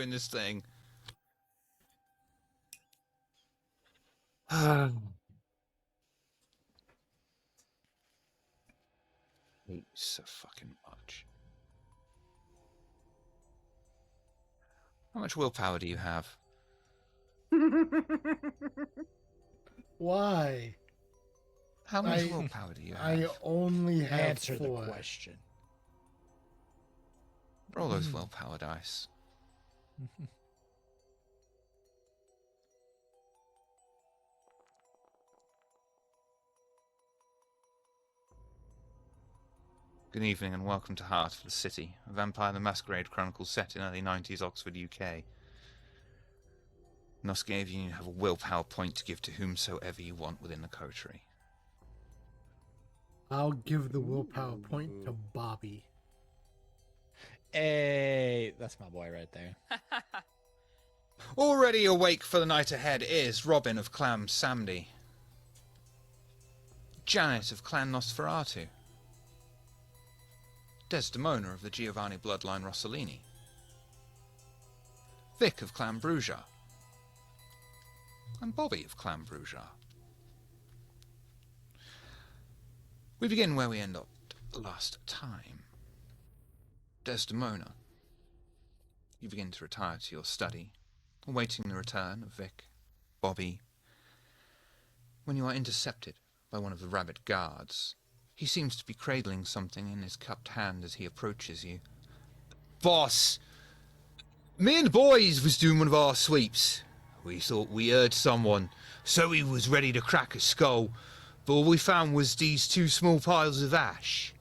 doing this thing. Hate so fucking much. How much willpower do you have? Why? How much willpower do you have? I only have Answer 4. the question. Roll those willpower dice. Good evening and welcome to Heart of the City, a Vampire the Masquerade chronicle set in early 90s Oxford, UK. Noscavian, you have a willpower point to give to whomsoever you want within the coterie. I'll give the willpower point to Bobby. Hey, that's my boy right there. Already awake for the night ahead is Robin of Clan Samdi, Janet of Clan Nosferatu, Desdemona of the Giovanni bloodline Rossellini, Vic of Clan Brugia, and Bobby of Clan Brugia. We begin where we end up last time. Desdemona, you begin to retire to your study, awaiting the return of Vic, Bobby, when you are intercepted by one of the rabbit guards. He seems to be cradling something in his cupped hand as he approaches you. Boss, me and the boys was doing one of our sweeps. We thought we heard someone, so we was ready to crack a skull, but all we found was these 2 small piles of ash.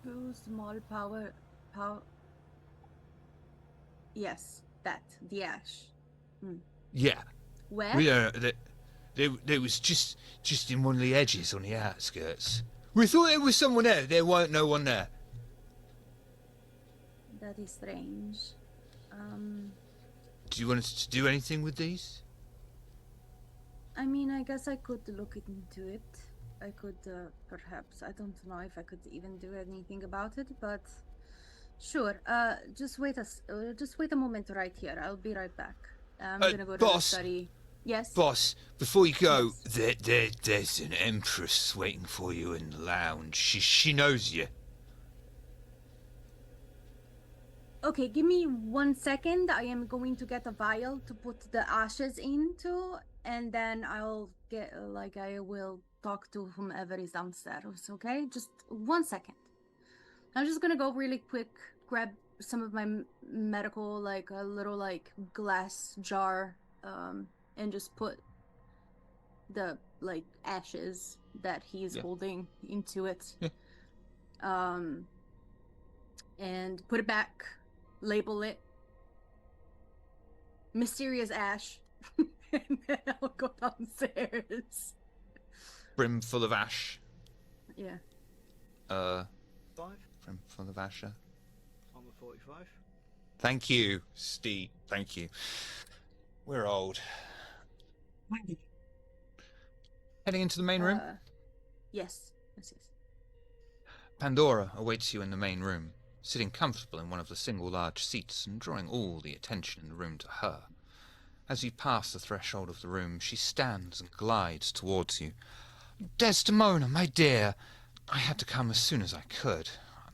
Two small power. Yes, that the ash. Yeah. Where? We they was just in one of the edges on the outskirts. We thought there was someone there. There weren't no one there. That is strange. Do you want us to do anything with these? I mean, I guess I could look into it. I could perhaps. I don't know if I could even do anything about it, but sure. Just wait a moment right here. I'll be right back. I'm gonna go to the study. Yes. Boss, before you go, there's an empress waiting for you in the lounge. She knows you. Okay, give me 1 second. I am going to get a vial to put the ashes into, and then I'll get I will talk to whomever is downstairs. Okay, just 1 second. I'm just gonna go really quick, grab some of my medical, like a little glass jar, and just put the ashes that he's holding into it. And put it back, label it mysterious ash, and then I'll go downstairs. Brim full of ash. Yeah. 5 Brim full of ash. on the 45. Thank you, Steve. Thank you. We're old. Heading into the main room? Yes. Pandora awaits you in the main room, sitting comfortable in one of the single large seats and drawing all the attention in the room to her. As you pass the threshold of the room, she stands and glides towards you. Desdemona, my dear, I had to come as soon as I could.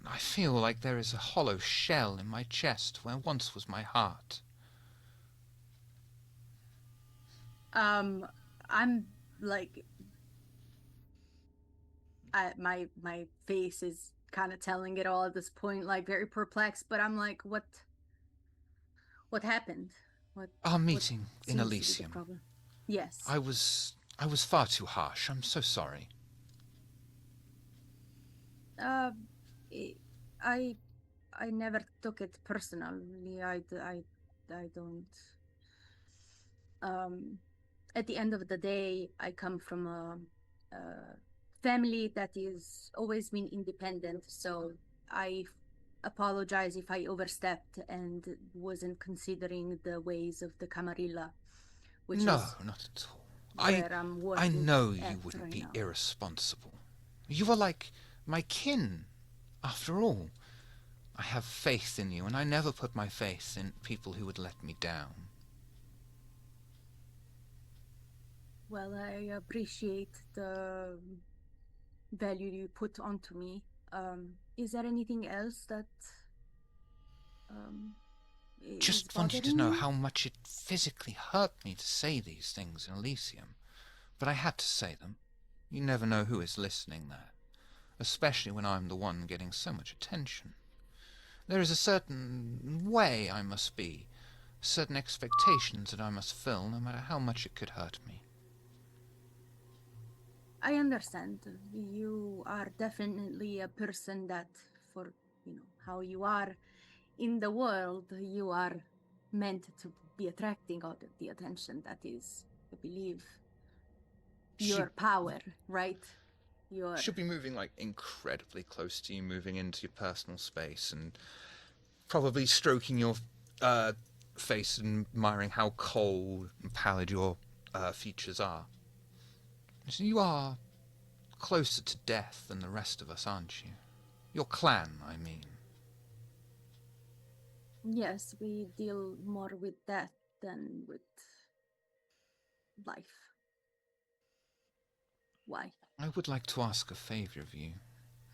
I feel like there is a hollow shell in my chest where once was my heart. I'm like, my face is kind of telling it all at this point, like very perplexed. But I'm like, what happened? Our meeting what in seems to be the Elysium. problem? Yes. I was far too harsh. I'm so sorry. I never took it personally. I don't. At the end of the day, I come from a family that is always been independent, so I apologize if I overstepped and wasn't considering the ways of the Camarilla, which No, is not at all. where I'm I working know you at wouldn't right be now. irresponsible. You are like my kin. After all, I have faith in you, and I never put my faith in people who would let me down. Well, I appreciate the value you put onto me. Is there anything else that is Just want you to bothering know you? how much it physically hurt me to say these things in Elysium, but I had to say them. You never know who is listening there, especially when I'm the one getting so much attention. There is a certain way I must be, certain expectations that I must fill, no matter how much it could hurt me. I understand. You are definitely a person that, for how you are in the world, you are meant to be attracting all of the attention. That is, I believe, your power, right? Your Should be moving like incredibly close to you, moving into your personal space, and probably stroking your face and admiring how cold and pallid your features are. So you are closer to death than the rest of us, aren't you? Your clan, I mean. Yes, we deal more with death than with life. Why? I would like to ask a favour of you,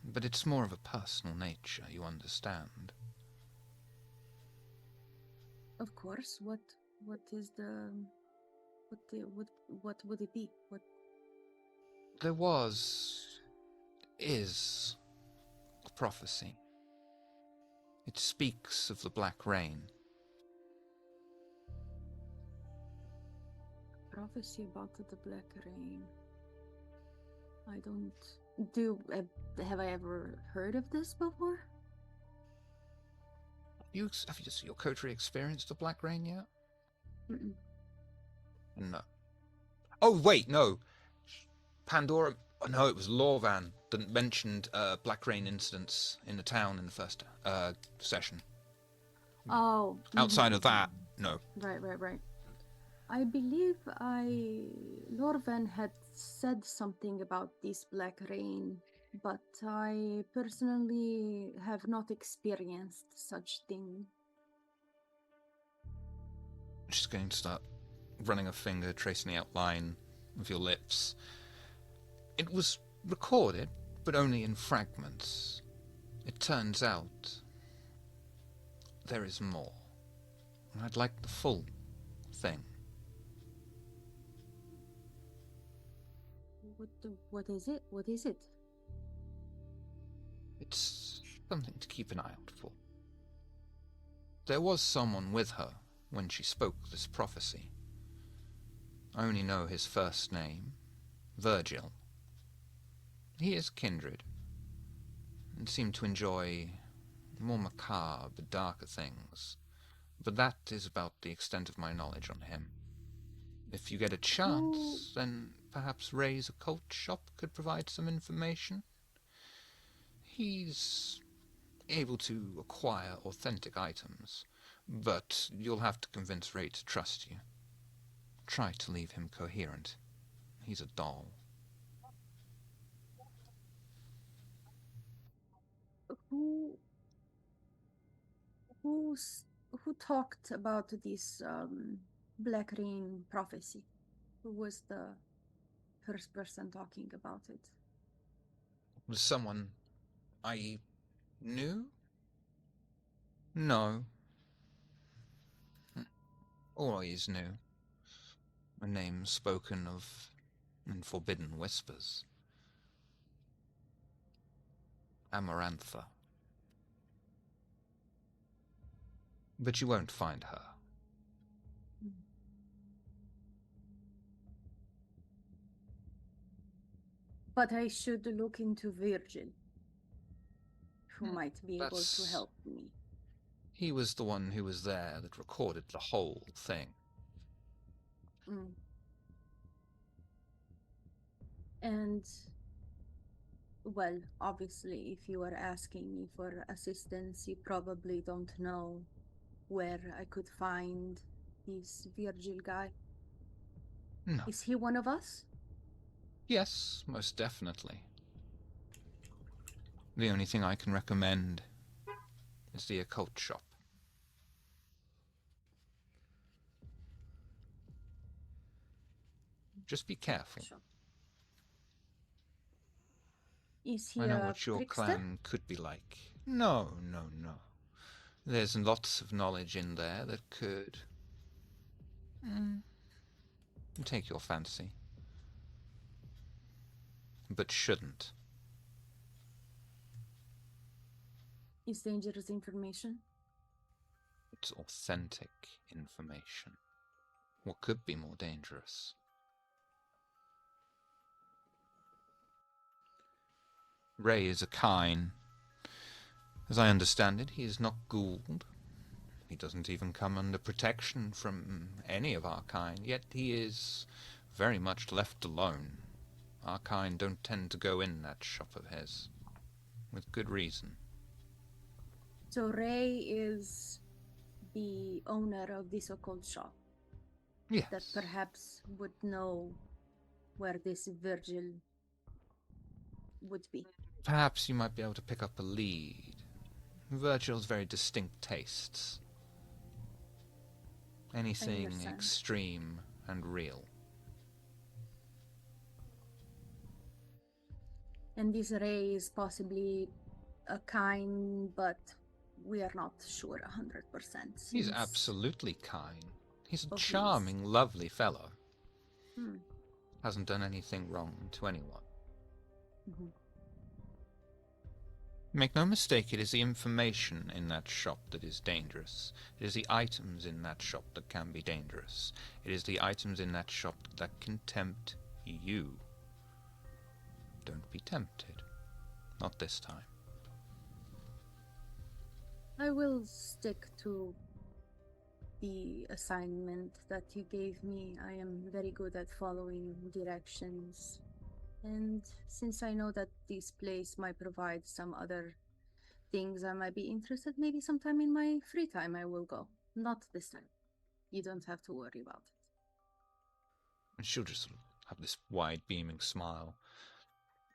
but it's more of a personal nature, you understand. Of course. What is the what would it be? What? There is a prophecy. It speaks of the Black Rain. Prophecy about the Black Rain. I don't do. Have I ever heard of this before? Have your coterie experienced the Black Rain yet? Mm-mm. No. Oh wait, no. Pandora. Oh, no, it was Lorvan that mentioned Black Rain incidents in the town in the first session. Oh. Outside of that, no. Right. I believe Lorvan had said something about this Black Rain, but I personally have not experienced such thing. She's going to start running a finger, tracing the outline of your lips. It was recorded, but only in fragments. It turns out there is more. And I'd like the full thing. What is it? What is it? It's something to keep an eye out for. There was someone with her when she spoke this prophecy. I only know his first name, Virgil. He is kindred, and seemed to enjoy more macabre, darker things, but that is about the extent of my knowledge on him. If you get a chance, then perhaps Ray's occult shop could provide some information. He's able to acquire authentic items, but you'll have to convince Ray to trust you. Try to leave him coherent. He's a doll. Who talked about this Black Rain prophecy? Who was the first person talking about it? Was someone I knew? No. Always knew. A name spoken of in forbidden whispers. Amarantha. But you won't find her. But I should look into Virgil, who might be able to help me. He was the one who was there that recorded the whole thing. And, well, obviously, if you are asking me for assistance, you probably don't know where I could find this Virgil guy. No. Is he one of us? Yes, most definitely. The only thing I can recommend is the occult shop. Just be careful. Sure. Is he I know a what your trickster? clan could be like. No, no, no. There's lots of knowledge in there that could take your fancy. But shouldn't. Is dangerous information? It's authentic information. What could be more dangerous? Ray is a Kine. As I understand it, he is not Gould. He doesn't even come under protection from any of our kind, yet he is very much left alone. Our kind don't tend to go in that shop of his, with good reason. So Ray is the owner of this occult shop Yes. that perhaps would know where this Virgil would be. Perhaps you might be able to pick up a lead. Virgil's very distinct tastes. Anything understand. extreme and real. And this Ray is possibly a kind, but we are not sure 100%. He's since- absolutely kind. He's a Oh, he is. charming, lovely fellow. Hmm. Hasn't done anything wrong to anyone. Mhm. Make no mistake, it is the information in that shop that is dangerous. It is the items in that shop that can be dangerous. It is the items in that shop that can tempt you. Don't be tempted. Not this time. I will stick to the assignment that you gave me. I am very good at following directions. And since I know that this place might provide some other things I might be interested, maybe sometime in my free time I will go. Not this time. You don't have to worry about it. And she'll just have this wide, beaming smile.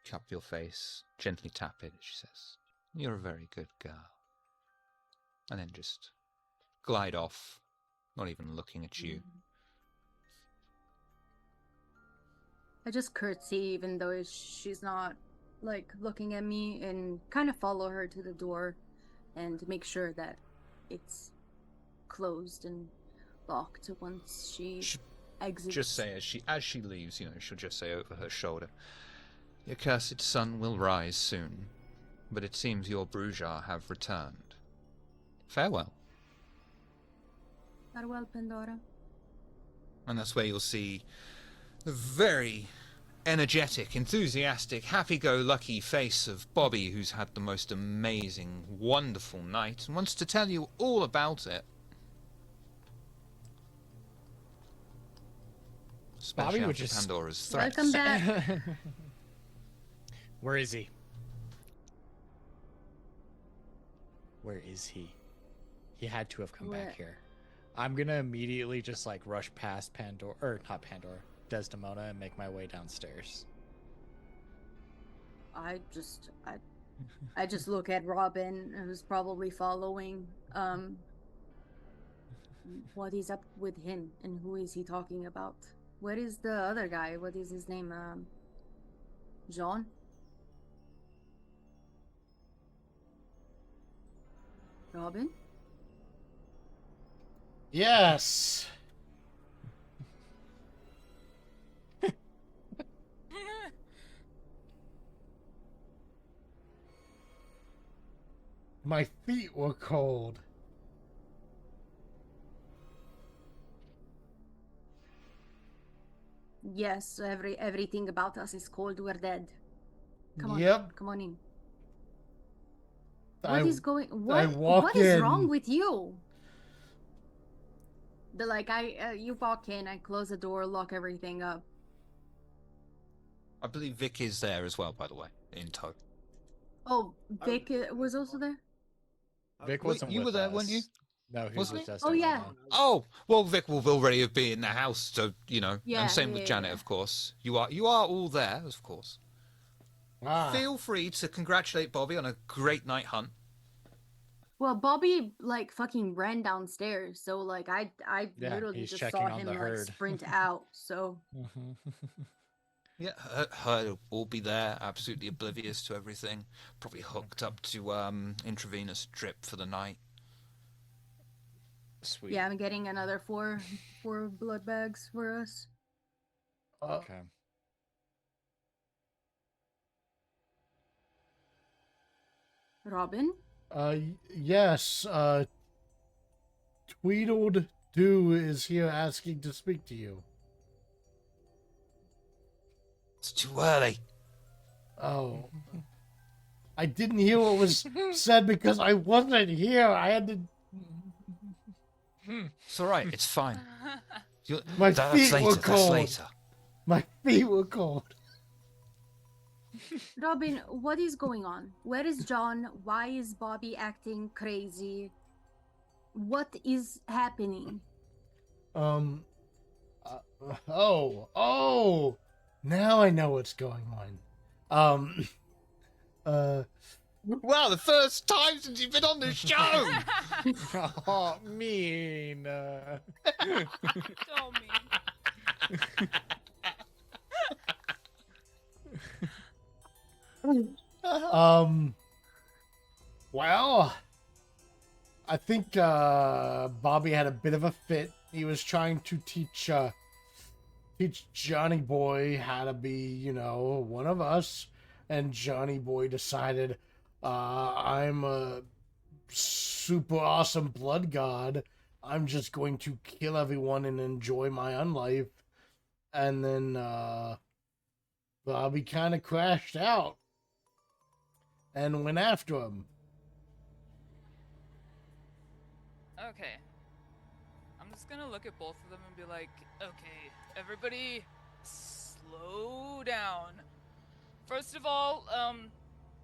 Cup your face, gently tap it, she says. You're a very good girl. And then just glide off, not even looking at you. I just curtsy even though she's not like looking at me, and kind of follow her to the door and make sure that it's closed and locked once she She- exits. Just say as she leaves, she'll just say over her shoulder, "Your cursed sun will rise soon, but it seems your Brujar have returned. Farewell." Farewell, Pandora. And that's where you'll see the very energetic, enthusiastic, happy-go-lucky face of Bobby, who's had the most amazing, wonderful night and wants to tell you all about it. Bobby Especially would after just- Pandora's threats. Welcome back. Where is he? Where is he? He had to have come Where- back here. I'm gonna immediately just like rush past Pandora, or not Pandora, Desdemona, and make my way downstairs. I just look at Robin, who's probably following. What is up with him, and who is he talking about? Where is the other guy? What is his name? Jean? Robin? Yes. My feet were cold. Yes, everything about us is cold. We're dead. Come on. Yep. Come on in. I What is going? I walk What is in. wrong with you? You walk in, I close the door, lock everything up. I believe Vic is there as well, by the way, in tow. Oh, Vic was also there. Vic Wait, wasn't you with were there, us. weren't you? No, he Wasn't was with he? Oh, yeah. Desdemona. Oh, well, Vic will already be in the house, so, Yeah, and same yeah, with yeah, Janet, yeah. of course. You are all there, of course. Ah. Feel free to congratulate Bobby on a great night hunt. Well, Bobby like fucking ran downstairs, so like I Yeah, literally he's just checking saw on him the like herd. sprint out. So Yeah, her will be there, absolutely oblivious to everything. Probably hooked up to intravenous drip for the night. Sweet. yeah, I'm getting another four blood bags for us. Okay. Robin, Yes. Tweedled Doo is here asking to speak to you. It's too early. Oh. I didn't hear what was said because I wasn't here. I had to. It's all right. It's fine. My That's feet later. were That's cold. later. My feet were cold. Robin, what is going on? Where is John? Why is Bobby acting crazy? What is happening? Oh. Now I know what's going on. Wow, the first time since you've been on the show. Oh, mean. So mean. Well, I think Bobby had a bit of a fit. He was trying to teach Johnny Boy how to be, one of us, and Johnny Boy decided, I'm a super awesome blood god. I'm just going to kill everyone and enjoy my own life. And then Bobby kind of crashed out and went after him. Okay. I'm just gonna look at both of them and be like, okay, everybody slow down. First of all,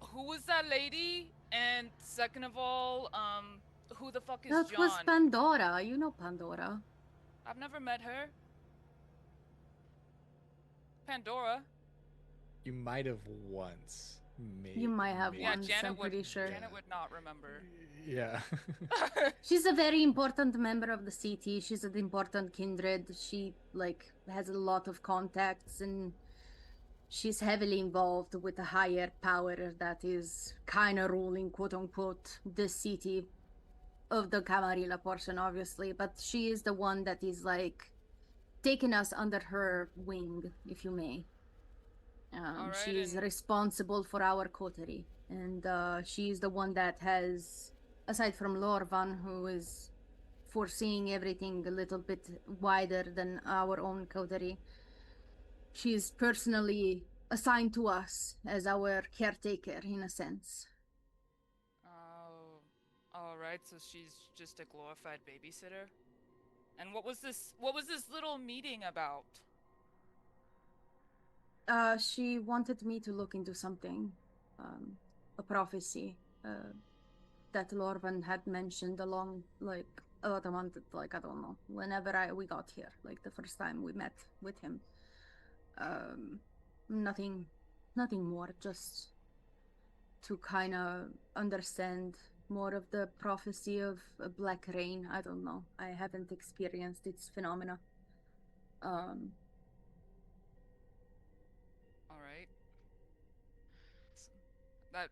who was that lady? And second of all, who the fuck is That John? was Pandora. You know Pandora. I've never met her. Pandora? You might have once. Maybe. You might have Yeah, once, Janet I'm pretty would. sure. Janet would not remember. Yeah. She's a very important member of the city. She's an important kindred. She like has a lot of contacts and she's heavily involved with a higher power that is kind of ruling, quote unquote, the city of the Camarilla portion, obviously. But she is the one that is like taking us under her wing, if you may. Alright, She is and- responsible for our coterie, and she is the one that has, aside from Lorvan, who is foreseeing everything a little bit wider than our own coterie. She is personally assigned to us as our caretaker, in a sense. Oh, alright, so she's just a glorified babysitter? And what was this little meeting about? She wanted me to look into something, a prophecy that Lorvan had mentioned along, like, about a month, like, I don't know, whenever we got here, like the first time we met with him. Nothing more, just to kind of understand more of the prophecy of a black rain. I don't know. I haven't experienced its phenomena. Alright. That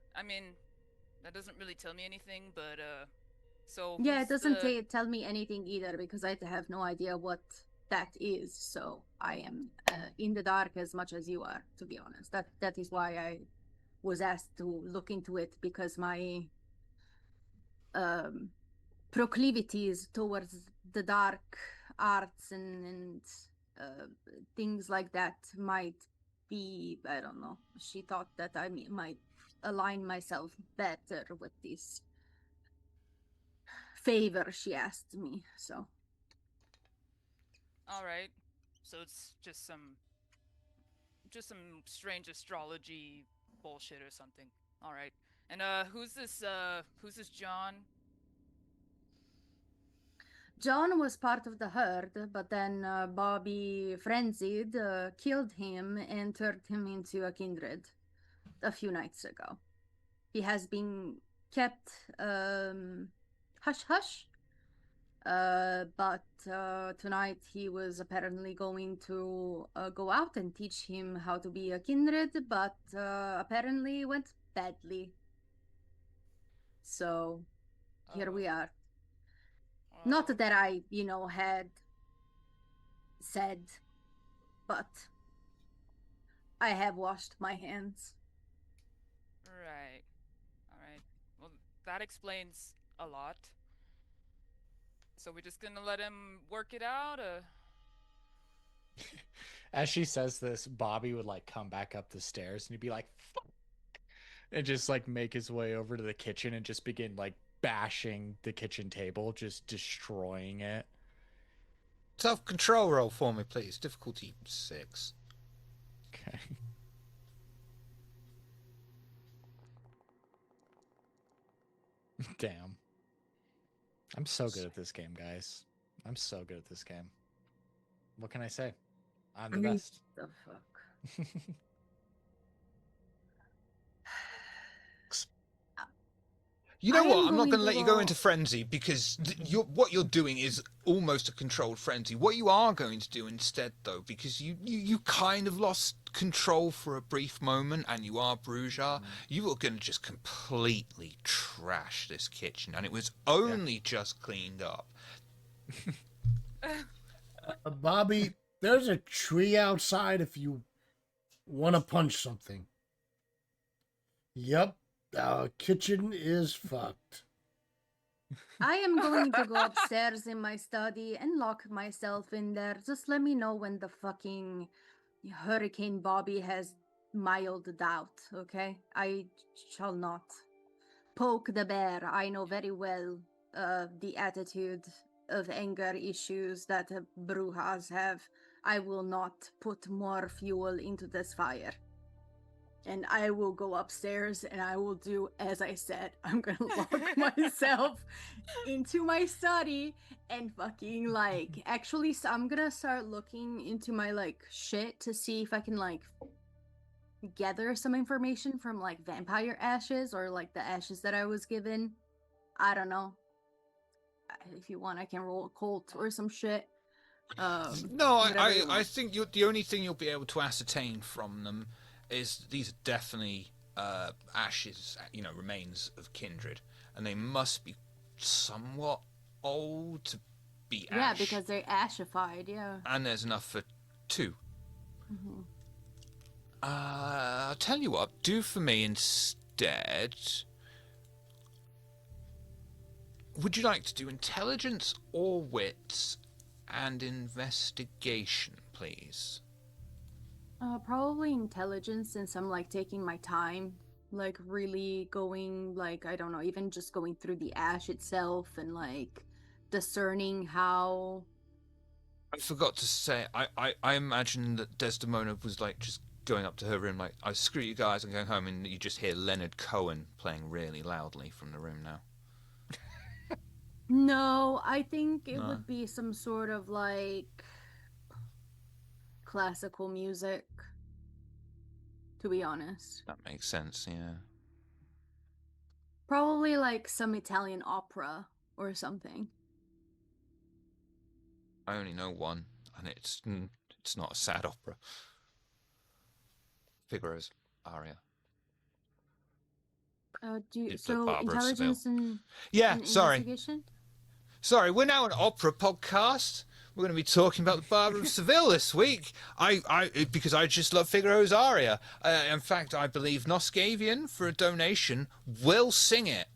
doesn't really tell me anything, but, so. Yeah, it doesn't tell me anything either because I have no idea what that is. So I am in the dark as much as you are, to be honest. That is why I was asked to look into it, because my proclivities towards the dark arts and things like that might be, I don't know. She thought that I might align myself better with this favor she asked me, so. Alright. So it's just some strange astrology bullshit or something. Alright. And who's this John? John was part of the herd, but then Bobby frenzied, killed him, and turned him into a kindred. a few nights ago. He has been kept hush hush. But tonight he was apparently going to go out and teach him how to be a kindred, but apparently went badly. So here we are. Not that I, had said, but I have washed my hands. Right. All right. Well, that explains a lot. So we're just gonna let him work it out, As she says this, Bobby would like come back up the stairs and he'd be like, "Fuck," and just like make his way over to the kitchen and just begin like bashing the kitchen table, just destroying it. Self-control roll for me, please. Difficulty 6. Okay. Damn. I'm so good at this game, guys. I'm so good at this game. What can I say? I'm the best. The fuck? You know I what? am I'm not going going to to let you go go- into frenzy because what you're doing is almost a controlled frenzy. What you are going to do instead, though, because you kind of lost control for a brief moment and you are Bruja, you are going to just completely trash this kitchen. And it was only just cleaned up. Bobby, there's a tree outside if you want to punch something. Yep, our kitchen is fucked. I am going to go upstairs in my study and lock myself in there. Just let me know when the fucking Hurricane Bobby has mild out, okay? I shall not poke the bear. I know very well the attitude of anger issues that Brujas have. I will not put more fuel into this fire. And I will go upstairs and I will do as I said. I'm gonna lock myself into my study and fucking like actually I'm gonna start looking into my like shit to see if I can like gather some information from like vampire ashes or like the ashes that I was given. I don't know. If you want, I can roll a cult or some shit. No, whatever you I want. think the only thing you'll be able to ascertain from them is these are definitely ashes, remains of kindred, and they must be somewhat old to be ash. Yeah, because they're ashified, yeah. And there's enough for 2. Mm-hmm. I'll tell you what, do for me instead. Would you like to do intelligence or wits and investigation, please? Probably intelligence, since I'm like taking my time, like really going, like I don't know, even just going through the ash itself and like discerning how. I forgot to say, I imagine that Desdemona was like just going up to her room like, I screw you guys, I'm going home, and you just hear Leonard Cohen playing really loudly from the room now. No, I think it No. would be some sort of like classical music, to be honest. That makes sense, yeah. Probably like some Italian opera or something. I only know one, and it's not a sad opera. Figaro's aria. It's the So Barber of intelligence Seville. and Sorry. investigation? Sorry, we're now an opera podcast. We're going to be talking about the Barber of Seville this week. Because I just love Figaro's aria. In fact, I believe Noscavian, for a donation, will sing it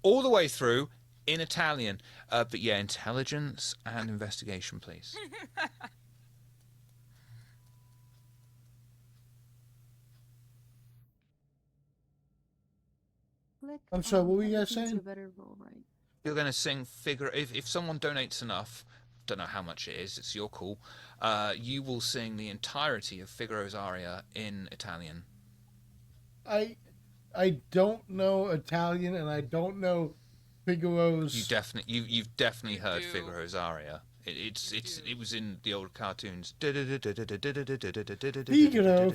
all the way through in Italian. But yeah, intelligence and investigation, please. I'm sorry, what were you guys that means saying? You better roll right. You're going to sing Figaro. If someone donates enough, don't know how much it is, it's your call, you will sing the entirety of Figaro's aria in Italian. I don't know Italian and I don't know Figaro's. You've definitely You heard do. Figaro's aria. It was in the old cartoons. Figaro.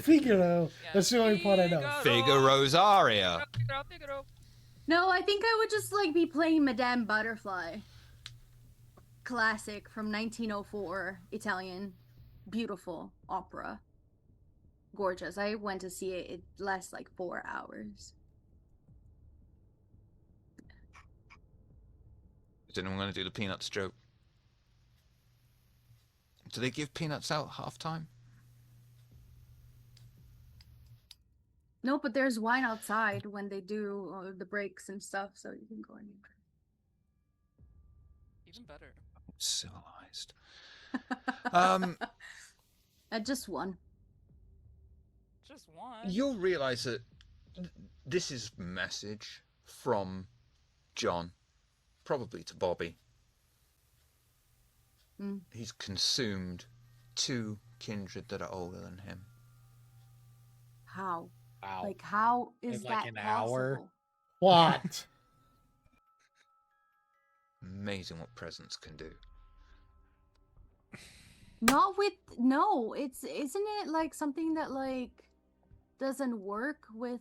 Yeah. That's the only part I know. Figaro's aria. Figaro. No, I think I would just like be playing Madame Butterfly. Classic from 1904, Italian. Beautiful opera. Gorgeous. I went to see it. It lasts like 4 hours. Is anyone going to do the peanuts joke? Do they give peanuts out half-time? No, but there's wine outside when they do the breaks and stuff, so you can go in and drink. Even better. Civilized. Just one. Just one. You'll realise that this is a message from John, probably to Bobby. He's consumed 2 kindred that are older than him. How? Wow. Like, how is In, like, that an hour? possible? What? Amazing what presents can do. Not with no. Isn't it like something that like doesn't work with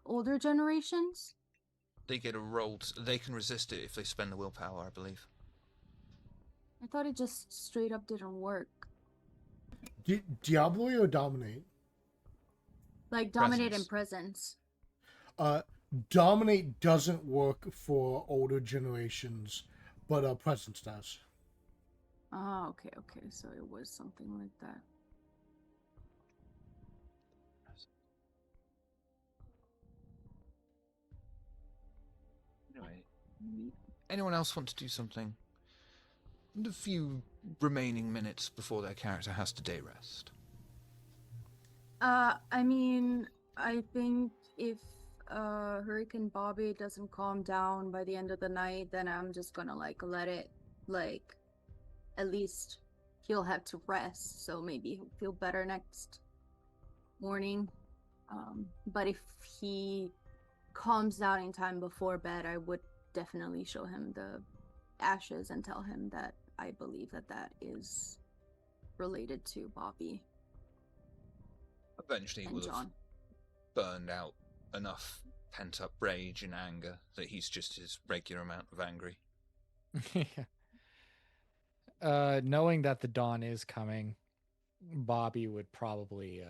older generations? They get a roll. They can resist it if they spend the willpower, I believe. I thought it just straight up didn't work. Diablo or Dominate? Like dominate and presence. Dominate doesn't work for older generations, but Presence does. Oh, okay. So it was something like that. Anyway, anyone else want to do something? In the few remaining minutes before their character has to day rest. I mean, I think if Hurricane Bobby doesn't calm down by the end of the night, then I'm just gonna like let it like at least he'll have to rest, so maybe he'll feel better next morning. But if he calms down in time before bed, I would definitely show him the ashes and tell him that I believe that is related to Bobby Eventually, he and will have John. burned out enough pent-up rage and anger that he's just his regular amount of angry. Knowing that the dawn is coming, Bobby would probably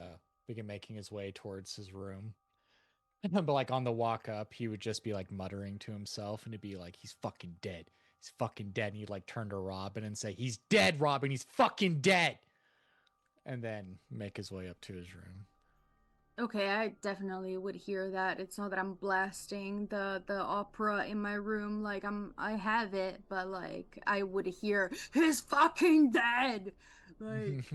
begin making his way towards his room. But like on the walk up, he would just be like muttering to himself, and it'd be like, "He's fucking dead. He's fucking dead." And he'd like turn to Robin and say, "He's dead, Robin. He's fucking dead." And then make his way up to his room. Okay, I definitely would hear that. It's not that I'm blasting the opera in my room, like I have it, but like I would hear he's fucking dead. Like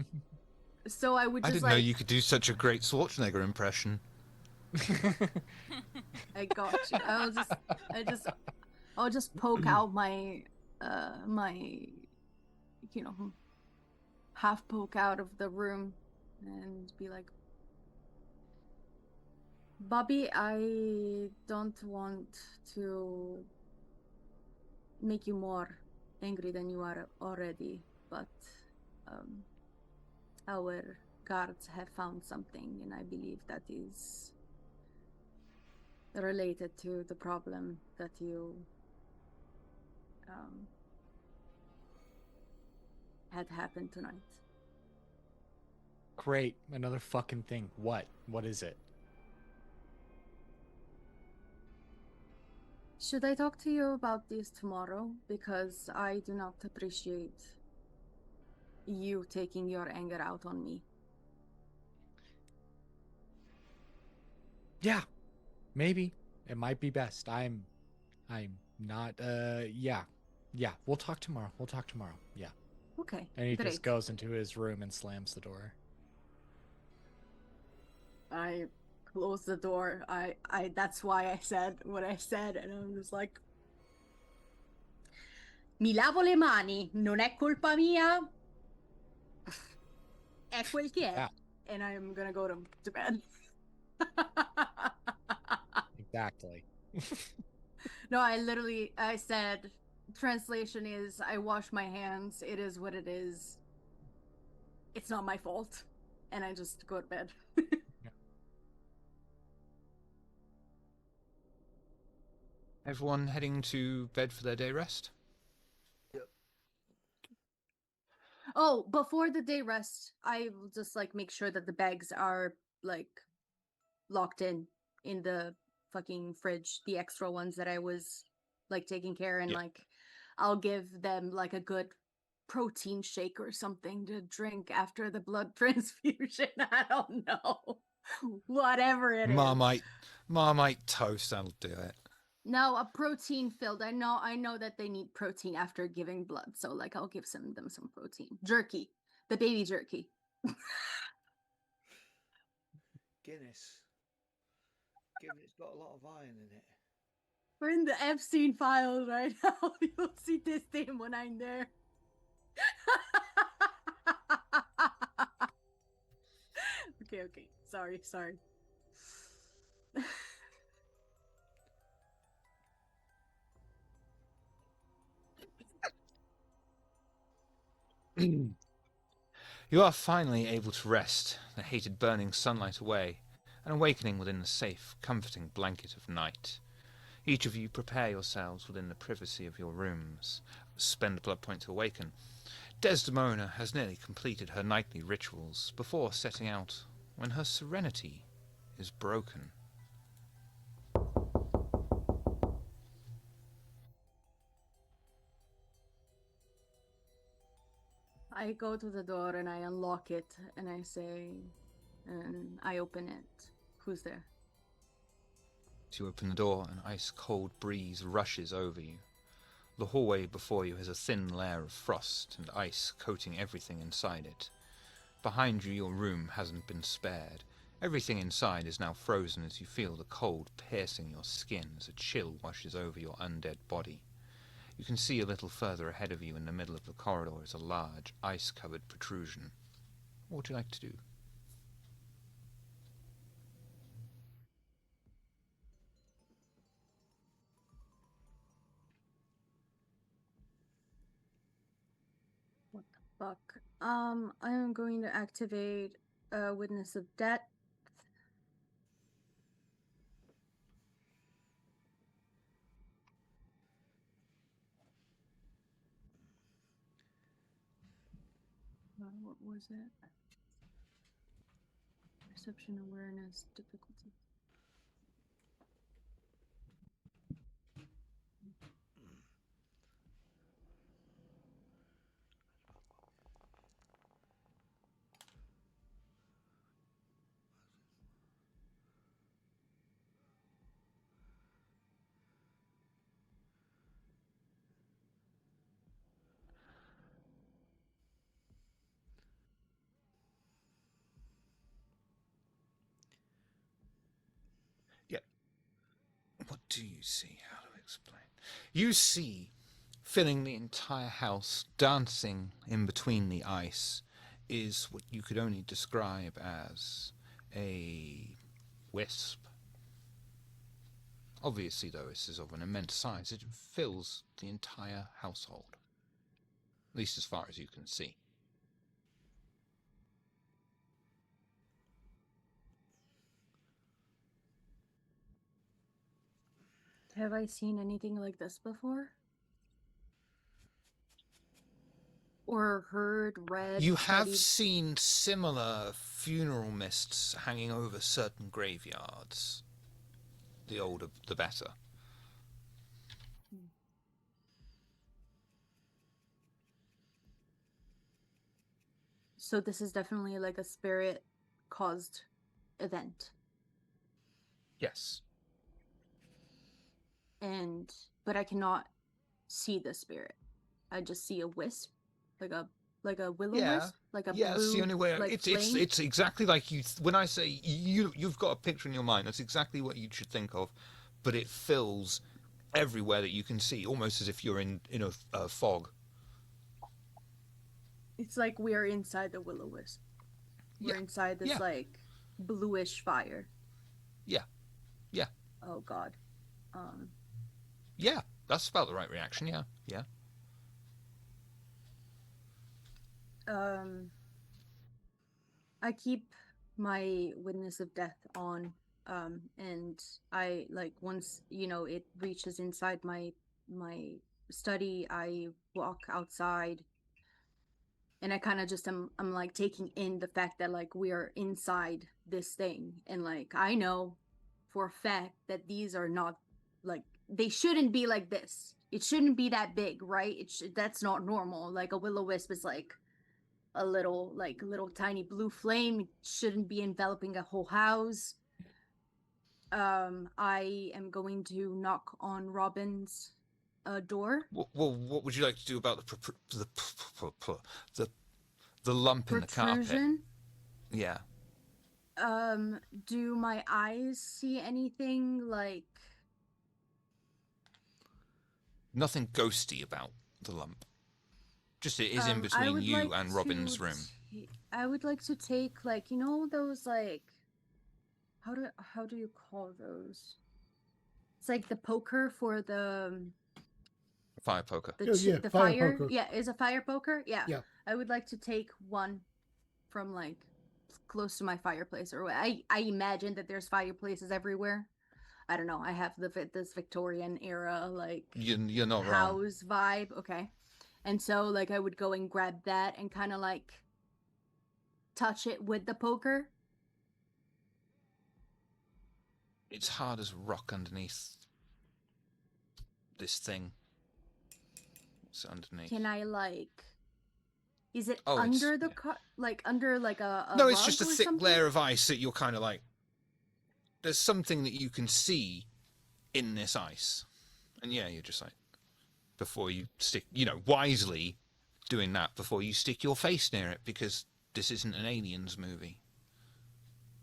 so I would I just didn't like know you could do such a great Schwarzenegger impression. I got you. I'll just poke out my half poke out of the room and be like, Bobby, I don't want to make you more angry than you are already, but our guards have found something, and I believe that is related to the problem that you had happened tonight. Great. Another fucking thing. What? What is it? Should I talk to you about this tomorrow? Because I do not appreciate you taking your anger out on me. Yeah. Maybe. It might be best. I'm not yeah. Yeah, we'll talk tomorrow. Yeah. Okay. And he great. just goes into his room and slams the door. I closed the door. I that's why I said what I said, and I'm just like, mi lavo le mani, non è colpa mia. È quel che è. Yeah. And I'm gonna go to bed. Exactly. No, I said translation is, I wash my hands. It is what it is. It's not my fault. And I just go to bed. Everyone heading to bed for their day rest? Oh, before the day rest, I will just like make sure that the bags are like locked in the fucking fridge, the extra ones that I was like taking care, and like I'll give them like a good protein shake or something to drink after the blood transfusion. I don't know. Whatever it is. Marmite toast, that'll do it. No, a protein filled. I know that they need protein after giving blood. So like I'll give them some protein. Jerky. The baby jerky. Guinness. Given it's got a lot of iron in it. We're in the Epstein files right now. You'll see this thing when I'm there. Okay. Sorry. You are finally able to rest, the hated burning sunlight away, and awakening within the safe, comforting blanket of night. Each of you prepare yourselves within the privacy of your rooms. Spend a blood point to awaken. Desdemona has nearly completed her nightly rituals before setting out, when her serenity is broken. I go to the door and I unlock it and I say, and I open it. Who's there? As you open the door, an ice-cold breeze rushes over you. The hallway before you has a thin layer of frost and ice coating everything inside it. Behind you, your room hasn't been spared. Everything inside is now frozen as you feel the cold piercing your skin as a chill washes over your undead body. You can see a little further ahead of you in the middle of the corridor is a large, ice-covered protrusion. What would you like to do? What the fuck? I am going to activate Witness of Death. What was it? Perception, awareness, difficulty. What do you see? How to explain? You see, filling the entire house, dancing in between the ice, is what you could only describe as a wisp. Obviously, though, this is of an immense size. It fills the entire household, at least as far as you can see. Have I seen anything like this before? Or heard, read, You have studied? seen similar funeral mists hanging over certain graveyards. The older, the better. So this is definitely like a spirit caused event. Yes. But I cannot see the spirit. I just see a wisp, like a willow wisp, like a yes, blue, the only way like it's exactly like you. When I say you've got a picture in your mind. That's exactly what you should think of, but it fills everywhere that you can see, almost as if you're in a fog. It's like we're inside the willow wisp. We're inside this like bluish fire. Yeah. Oh God. Yeah. That's about the right reaction, yeah. Yeah. I keep my witness of death on, and I like once it reaches inside my study, I walk outside, and I kind of just I'm like taking in the fact that like we are inside this thing, and like I know for a fact that these are not like they shouldn't be like this. It shouldn't be that big, right? That's not normal. Like a will-o-wisp is like a little tiny blue flame. It shouldn't be enveloping a whole house. I am going to knock on Robin's door. Well, what would you like to do about the the lump in the carpet? Protrusion. Yeah. Do my eyes see anything like Nothing ghosty about the lump. Just it is in I between would you like and to Robin's room. I would like to take like those like how do you call those? It's like the poker for the Fire poker. the fire fire. poker. Yeah, is a fire poker. Yeah. Yeah. I would like to take one from like close to my fireplace, or I imagine that there's fireplaces everywhere. I don't know. I have this Victorian era like You're not wrong. house vibe. Okay. And so like I would go and grab that and kind of like touch it with the poker. It's hard as rock underneath this thing. It's underneath. Can I like is it Oh, under the yeah. like under like a No, it's rug just a or thick something? layer of ice that you're kind of like... There's something that you can see in this ice. And yeah, you're just like... Before you stick... wisely doing that before you stick your face near it, because this isn't an Aliens movie.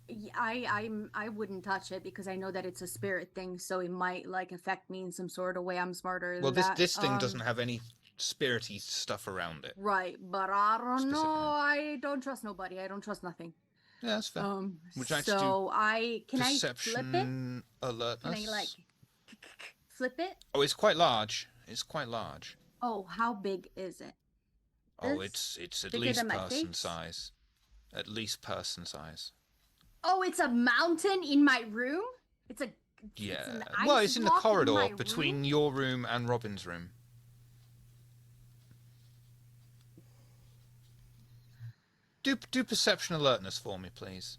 Yeah, I wouldn't touch it because I know that it's a spirit thing, so it might like affect me in some sort of way. I'm smarter Well, than that. this thing doesn't have any spirity stuff around it. Right, but I don't know. Specifically. I don't trust nobody. I don't trust nothing. Yeah, that's fair. Would you like to do so I can I flip it? Perception alertness? Can I like flip it? Oh, it's quite large. It's quite large. Oh, how big is it? Oh, This it's at bigger least than my person face? size. At least person size. Oh, it's a mountain in my room. It's a Yeah. It's an Well, ice it's in the block my corridor between room? your room and Robin's room. Do perception alertness for me, please.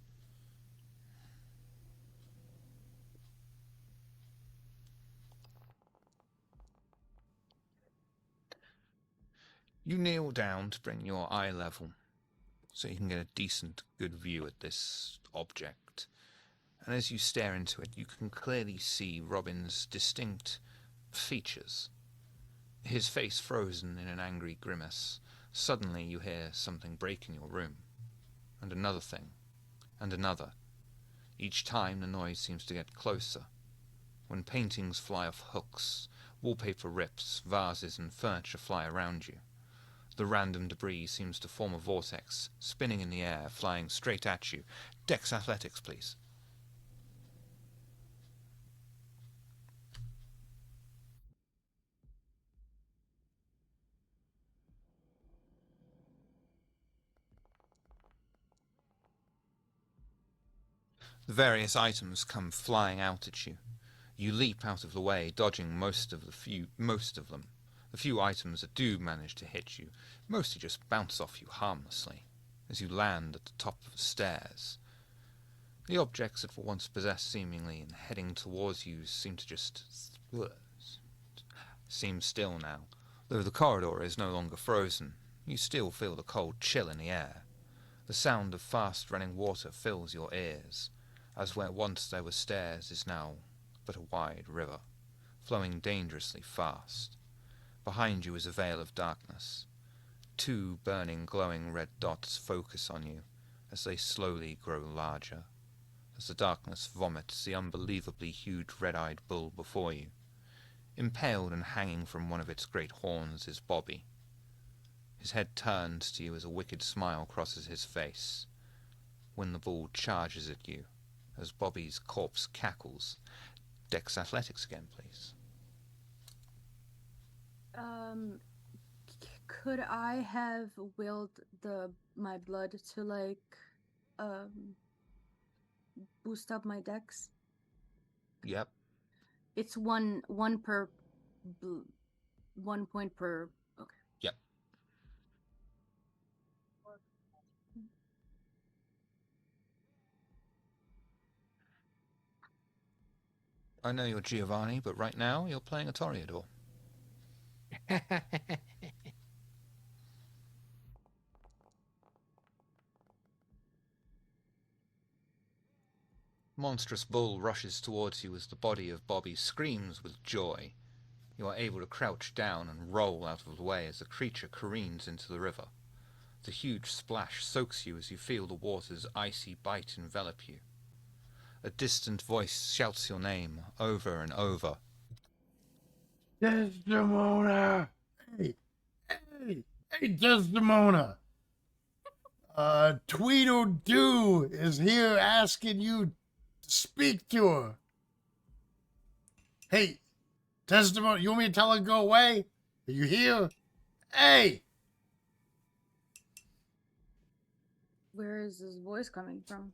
You kneel down to bring your eye level so you can get a decent, good view at this object. And as you stare into it, you can clearly see Robin's distinct features. His face frozen in an angry grimace. Suddenly you hear something break in your room. And another thing. And another. Each time the noise seems to get closer. When paintings fly off hooks, wallpaper rips, vases and furniture fly around you. The random debris seems to form a vortex, spinning in the air, flying straight at you. Dex athletics, please. The various items come flying out at you. You leap out of the way, dodging most of them. The few items that do manage to hit you mostly just bounce off you harmlessly as you land at the top of the stairs. The objects that were once possessed seemingly and heading towards you seem to just seem still now. Though the corridor is no longer frozen, you still feel the cold chill in the air. The sound of fast running water fills your ears, as where once there were stairs is now but a wide river, flowing dangerously fast. Behind you is a veil of darkness. Two burning, glowing red dots focus on you as they slowly grow larger, as the darkness vomits the unbelievably huge red-eyed bull before you. Impaled and hanging from one of its great horns is Bobby. His head turns to you as a wicked smile crosses his face. When the bull charges at you, as Bobby's corpse cackles, Dex athletics again, please. Could I have willed my blood to like boost up my dex? Yep. It's one per 1 point per. Okay. Yep. I know you're Giovanni, but right now you're playing a Toreador. Monstrous bull rushes towards you as the body of Bobby screams with joy. You are able to crouch down and roll out of the way as the creature careens into the river. The huge splash soaks you as you feel the water's icy bite envelop you. A distant voice shouts your name over and over. Desdemona! Hey, Desdemona! Tweedledoo is here asking you to speak to her. Hey, Desdemona, you want me to tell her to go away? Are you here? Hey! Where is this voice coming from?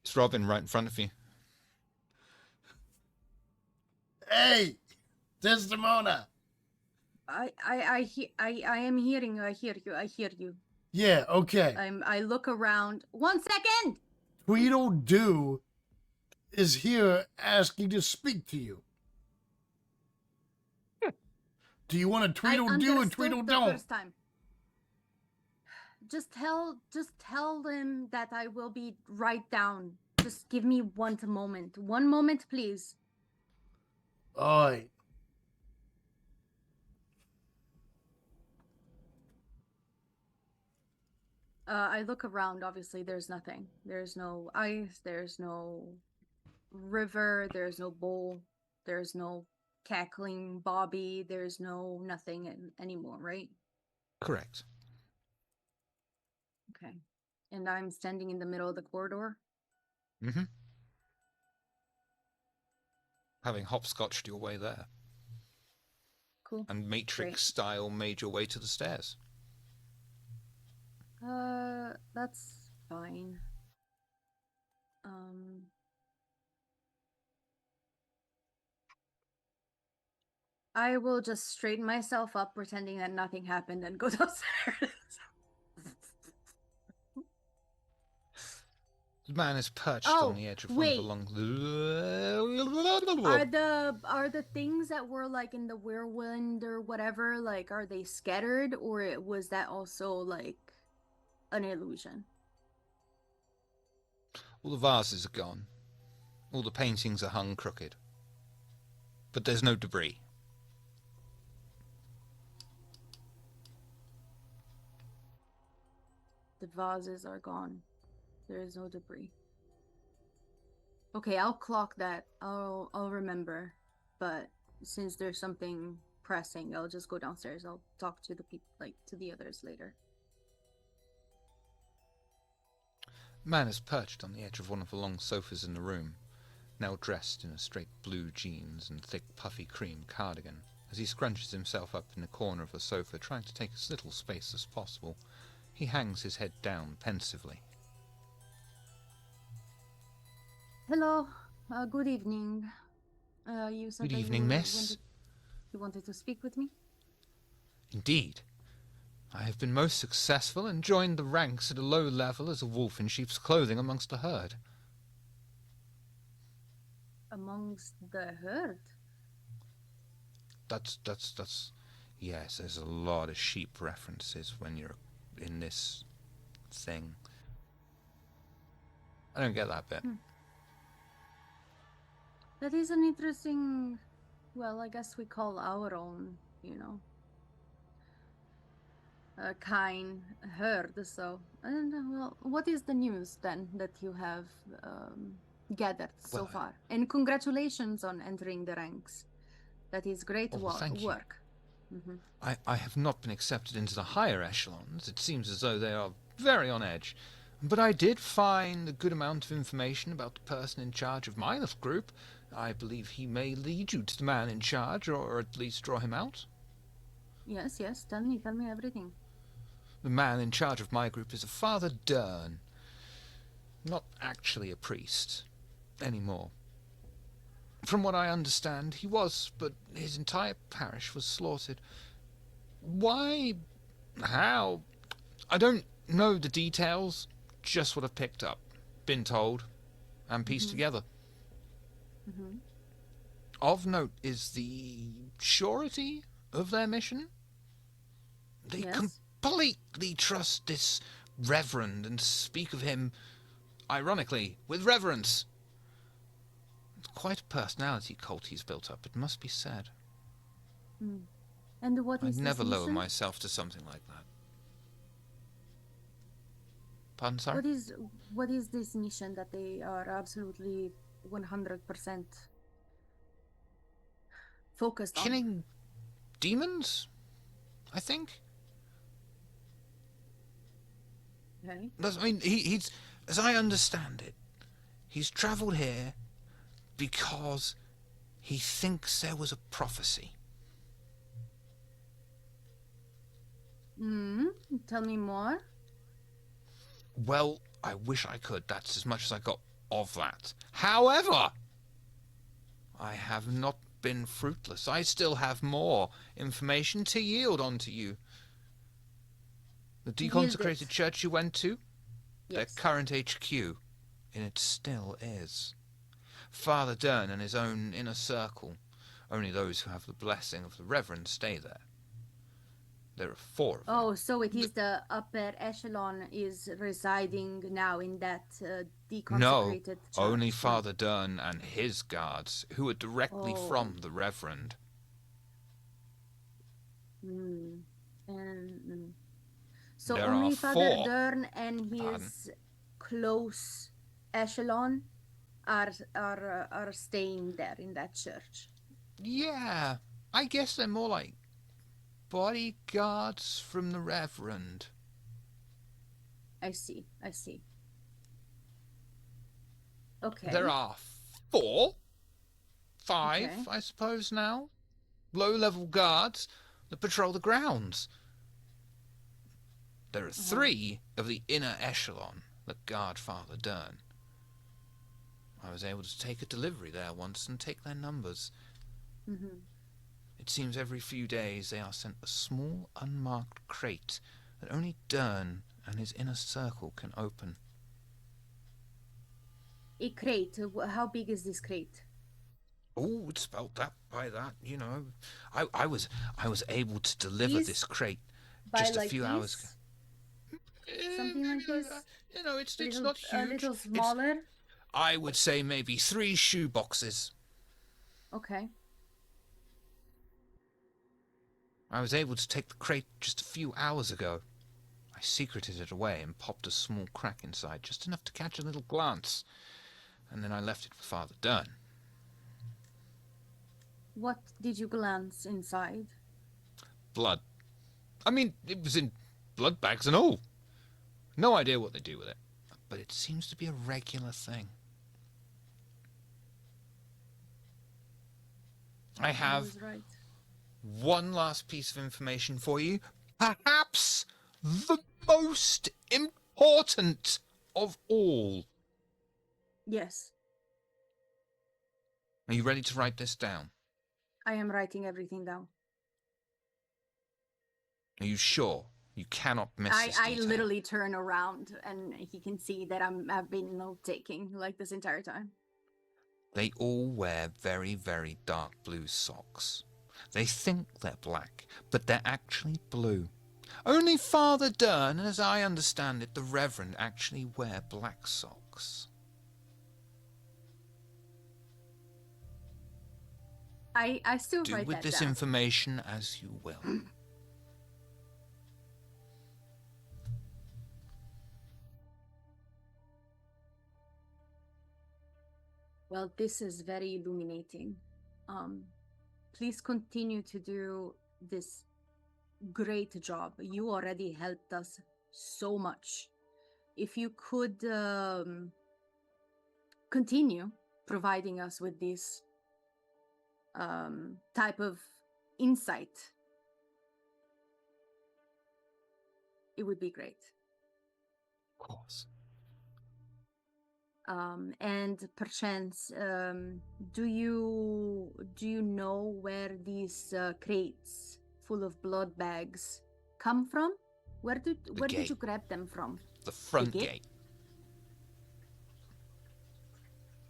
It's Robin right in front of you. Hey! Desdemona! I am hearing you. I hear you. Yeah, okay. I look around. 1 second. Tweedledoo is here asking to speak to you. Do you want a Tweedledoo or Tweedledum? First time. Just tell them that I will be right down. Just give me one moment. 1 moment, please. Alright. I look around. Obviously, there's nothing. There's no ice. There's no river. There's no bowl. There's no cackling Bobby. There's no nothing anymore, right? Correct. Okay. And I'm standing in the middle of the corridor. Mm-hmm. Having hopscotched your way there. Cool. And Matrix Great. style made your way to the stairs. That's fine. I will just straighten myself up, pretending that nothing happened, and go downstairs. The man is perched on the edge of one of the long... Are the things that were like in the whirlwind or whatever, like, are they scattered, or was that also like an illusion? All the vases are gone. All the paintings are hung crooked. But there's no debris. The vases are gone. There is no debris. Okay, I'll clock that. I'll remember. But since there's something pressing, I'll just go downstairs. I'll talk to the people, like to the others later. Man is perched on the edge of one of the long sofas in the room, now dressed in a straight blue jeans and thick puffy cream cardigan. As he scrunches himself up in the corner of the sofa, trying to take as little space as possible, he hangs his head down pensively. Hello. Good evening. You said Good that evening, miss. You wanted to speak with me? Indeed. I have been most successful and joined the ranks at a low level as a wolf in sheep's clothing amongst the herd. Amongst the herd? That's... Yes, there's a lot of sheep references when you're in this thing. I don't get that bit. That is an interesting... Well, I guess we call our own, kind herd, so... well, what is the news, then, that you have gathered so far? And congratulations on entering the ranks. That is great thank you. work. Mm-hmm. I have not been accepted into the higher echelons. It seems as though they are very on edge. But I did find a good amount of information about the person in charge of my little group, I believe he may lead you to the man in charge, or at least draw him out. Yes, yes. Tell me everything. The man in charge of my group is a Father Dern. Not actually a priest anymore. From what I understand, he was, but his entire parish was slaughtered. Why? How? I don't know the details, just what I've picked up, been told, and pieced together. Mm-hmm. Of note is the surety of their mission. They Yes. completely trust this reverend and speak of him, ironically, with reverence. It's quite a personality cult he's built up, it must be said. Mm. And what is I'd never this lower mission? myself to something like that. Pardon, sorry? What is this mission that they are absolutely 100% focused on? Killing demons, I think. Okay. I mean, he's, as I understand it, he's travelled here because he thinks there was a prophecy. Tell me more. Well, I wish I could. That's as much as I got of that. However, I have not been fruitless. I still have more information to yield onto you. The deconsecrated church you went to, their Yes. current HQ, and it still is. Father Dern and his own inner circle. Only those who have the blessing of the Reverend stay there. There are 4 of them. Oh, so it is the upper echelon is residing now in that deconsecrated church. Only Father Dern and his guards, who are directly Oh. from the Reverend. So There only are Father 4. Dern and his close echelon are staying there in that church. Yeah, I guess they're more like bodyguards from the Reverend. I see. Okay. There are 4, 5, Okay. I suppose now, low-level guards that patrol the grounds. There are 3 of the inner echelon that guard Father Dern. I was able to take a delivery there once and take their numbers. It seems every few days they are sent a small, unmarked crate that only Dern and his inner circle can open. A crate. How big is this crate? Oh, it's spelled that by that, you know. I was able to deliver These this crate By just a like few hours ago. Something like Maybe this? you know, it's Little, not huge. a little smaller. I would say maybe 3 shoe boxes. Okay. I was able to take the crate just a few hours ago. I secreted it away and popped a small crack inside, just enough to catch a little glance. And then I left it for Father Dern. What did you glance inside? Blood. I mean, it was in blood bags and all. No idea what they do with it. But it seems to be a regular thing. I I have was right. one last piece of information for you. Perhaps the most important of all. Yes, Are you ready to write this down? I am writing everything down. Are you sure? You cannot miss this I detail. literally turn around and he can see that I've been note taking like this entire time. They all wear very, very dark blue socks. They think they're black, but they're actually blue. Only Father Dern, and as I understand it, the Reverend actually wear black socks. I still Do write with that this down. information as you will. Well, this is very illuminating. Please continue to do this great job. You already helped us so much. If you could continue providing us with this type of insight, it would be great. Of course. And perchance, do you know where these crates full of blood bags come from? Where did gate. you grab them from? The front gate? gate.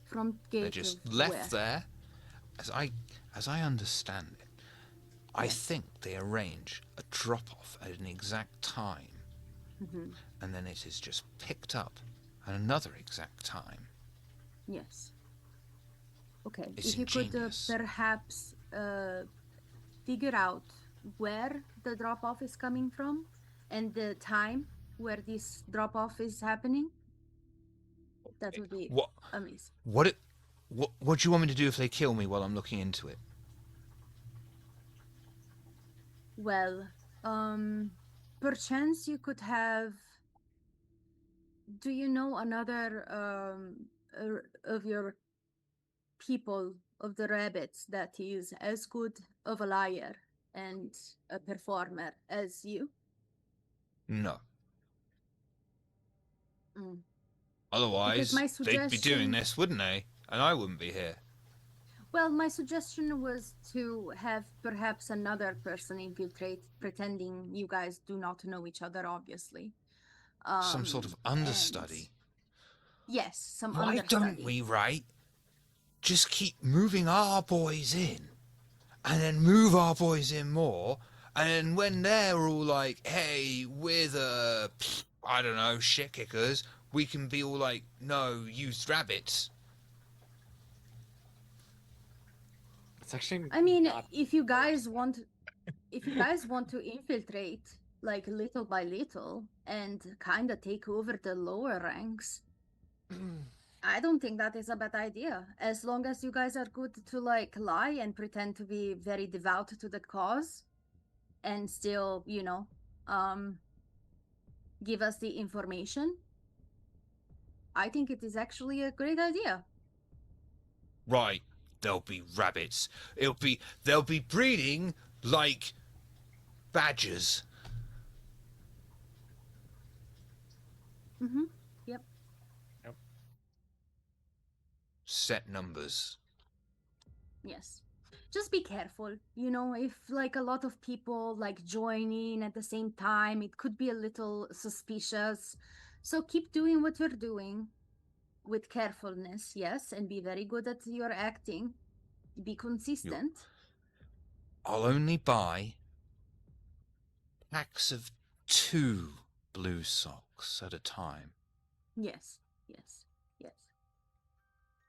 Front gate. They're just of left where? there. As I understand it, I think they arrange a drop-off at an exact time, and then it is just picked up at another exact time. Yes. Okay. It's if you could ingenious. perhaps figure out where the drop-off is coming from and the time where this drop-off is happening, that would be What? amazing. What do you want me to do if they kill me while I'm looking into it? Well, perchance you could have. Do you know another of your people of the rabbits that is as good of a liar and a performer as you? No. Mm. Otherwise, my they'd be doing suggestion- this, wouldn't they? And I wouldn't be here. Well, my suggestion was to have perhaps another person infiltrate, pretending you guys do not know each other, obviously. Some sort of understudy. Yes, some Why understudy. don't we, right? Just keep moving our boys in, and then move our boys in more, and then when they're all like, hey, we're the, I don't know, shit kickers, we can be all like, no, use rabbits. It's actually. I mean, not- if you guys want to infiltrate like little by little and kind of take over the lower ranks, I don't think that is a bad idea. As long as you guys are good to like lie and pretend to be very devout to the cause, and still, give us the information, I think it is actually a great idea. Right, there'll be rabbits. They'll be breeding like badgers. Mm-hmm. Yep. Set numbers. Yes. Just be careful. If like a lot of people like join in at the same time, it could be a little suspicious. So keep doing what you're doing with carefulness, yes, and be very good at your acting. Be consistent. I'll only buy packs of 2 blue socks at a time. Yes.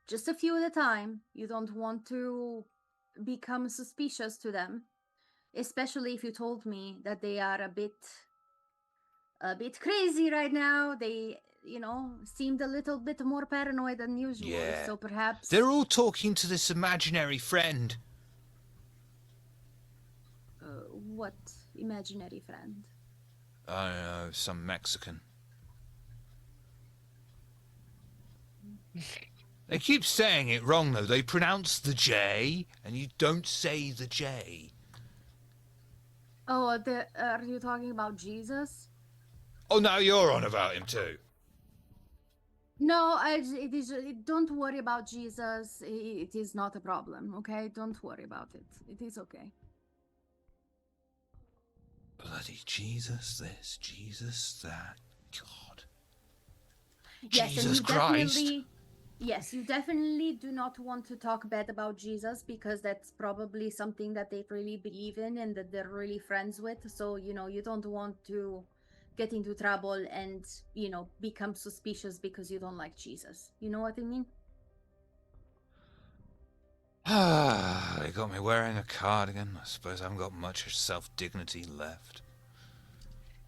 Just a few at a time. You don't want to become suspicious to them, especially if you told me that they are a bit crazy right now. They, seemed a little bit more paranoid than usual. Yeah. So perhaps They're all talking to this imaginary friend. what imaginary friend? I don't know, some Mexican. They keep saying it wrong, though. They pronounce the J, and you don't say the J. Oh, are you talking about Jesus? Oh, now you're on about him, too. No, don't worry about Jesus. It is not a problem, okay? Don't worry about it. It is okay. Bloody Jesus this, Jesus that. God. Yes, Jesus and Christ. you definitely do not want to talk bad about Jesus, because that's probably something that they really believe in and that they're really friends with. So, you don't want to get into trouble and, become suspicious because you don't like Jesus. You know what I mean? Ah, they got me wearing a cardigan. I suppose I haven't got much self-dignity left.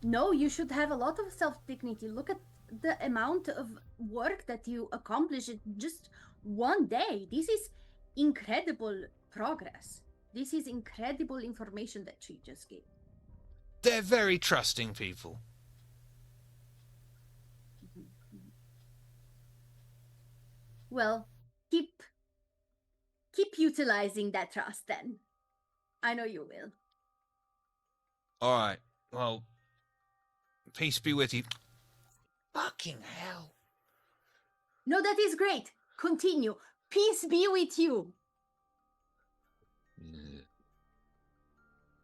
No, you should have a lot of self-dignity. Look at the amount of work that you accomplish in just one day. This is incredible progress. This is incredible information that she just gave. They're very trusting people. Well, keep utilizing that trust then. I know you will. All right. Well, peace be with you. Fucking hell. No, that is great. Continue. Peace be with you.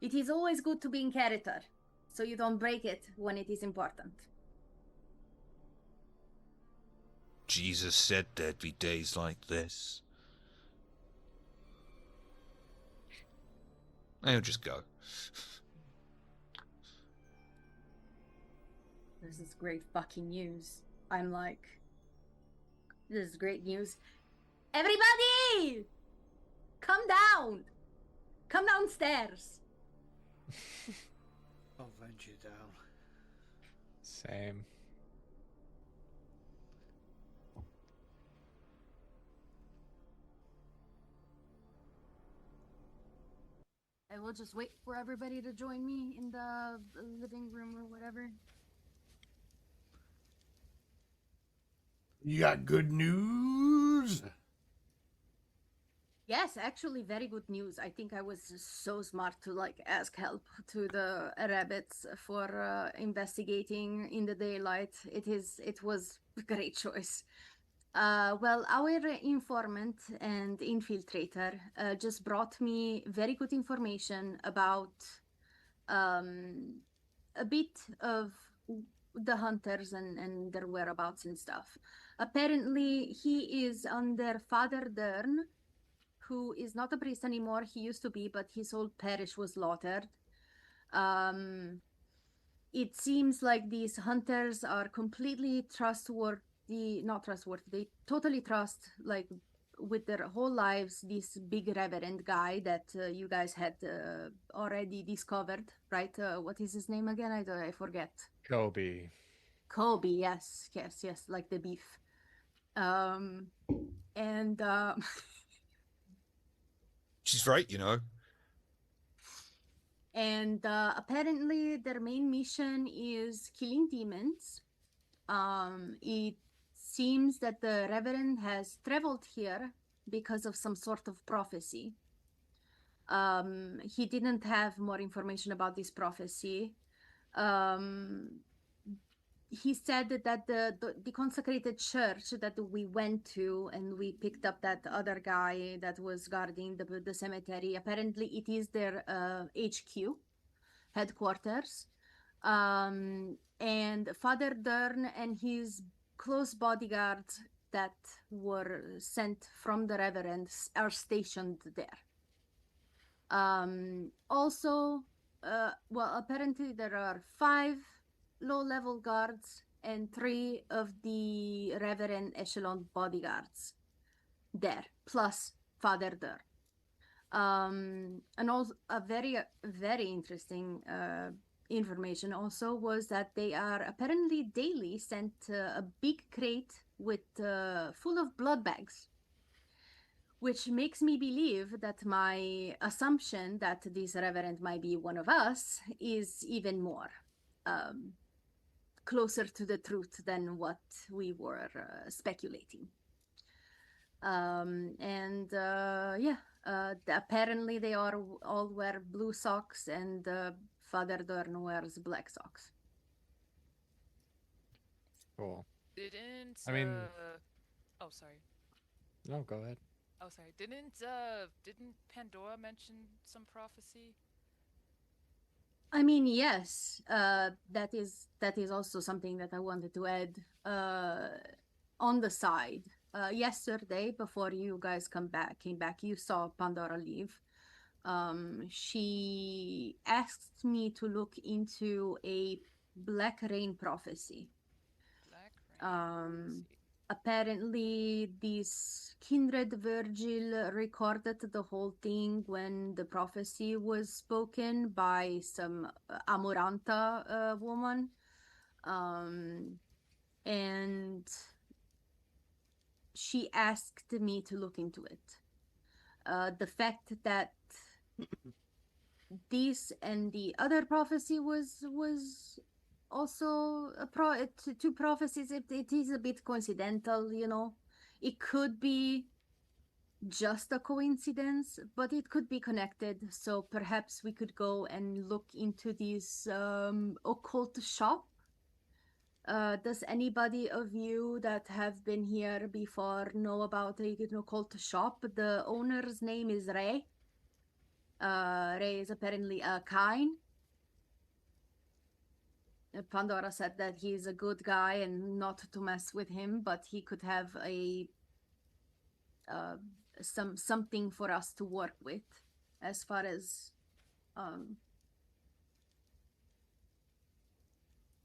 It is always good to be in character, so you don't break it when it is important. Jesus said there'd be days like this. I'll just go. This is great fucking news. I'm like, this is great news. Everybody! Come down! Come downstairs! I'll venture down. Same. I will just wait for everybody to join me in the living room or whatever. You got good news? Yes, actually, very good news. I think I was so smart to like ask help to the rabbits for investigating in the daylight. It was a great choice. Well, our informant and infiltrator just brought me very good information about a bit of the hunters and their whereabouts and stuff. Apparently, he is under Father Dern, who is not a priest anymore. He used to be, but his whole parish was slaughtered. It seems like these hunters are completely trustworthy, not trustworthy, they totally trust, like, with their whole lives, this big reverend guy that you guys had already discovered, right? What is his name again? I forget. Kobe. Kobe, yes, like the beef. And She's right, you know. and apparently their main mission is killing demons. It seems that the Reverend has traveled here because of some sort of prophecy. He didn't have more information about this prophecy. He said that the consecrated church that we went to and we picked up that other guy that was guarding the cemetery, apparently it is their HQ, headquarters. And Father Dern and his close bodyguards that were sent from the Reverend are stationed there. Also, well, apparently there are 5 low-level guards and 3 of the Reverend Echelon bodyguards there, plus Father Dern. And also a very, very interesting information also was that they are apparently daily sent a big crate with full of blood bags, which makes me believe that my assumption that this reverend might be one of us is even more closer to the truth than what we were speculating. Apparently they all wear blue socks, and Father Dorn wears black socks. Cool. Didn't I mean- oh sorry. No, go ahead. Oh sorry. Didn't Pandora mention some prophecy? I mean, yes, that is also something that I wanted to add on the side. Yesterday, before you guys came back, you saw Pandora leave. She asked me to look into a Black Rain prophecy. Black Rain prophecy. Apparently, this Kindred Virgil recorded the whole thing when the prophecy was spoken by some Amoranta woman. And she asked me to look into it. The fact that this and the other prophecy was also two prophecies. It is a bit coincidental, you know. It could be just a coincidence, but it could be connected. So perhaps we could go and look into this occult shop. Does anybody of you that have been here before know about an occult shop? The owner's name is Ray. Ray is apparently a Kain. Pandora said that he's a good guy and not to mess with him, but he could have a something for us to work with as far as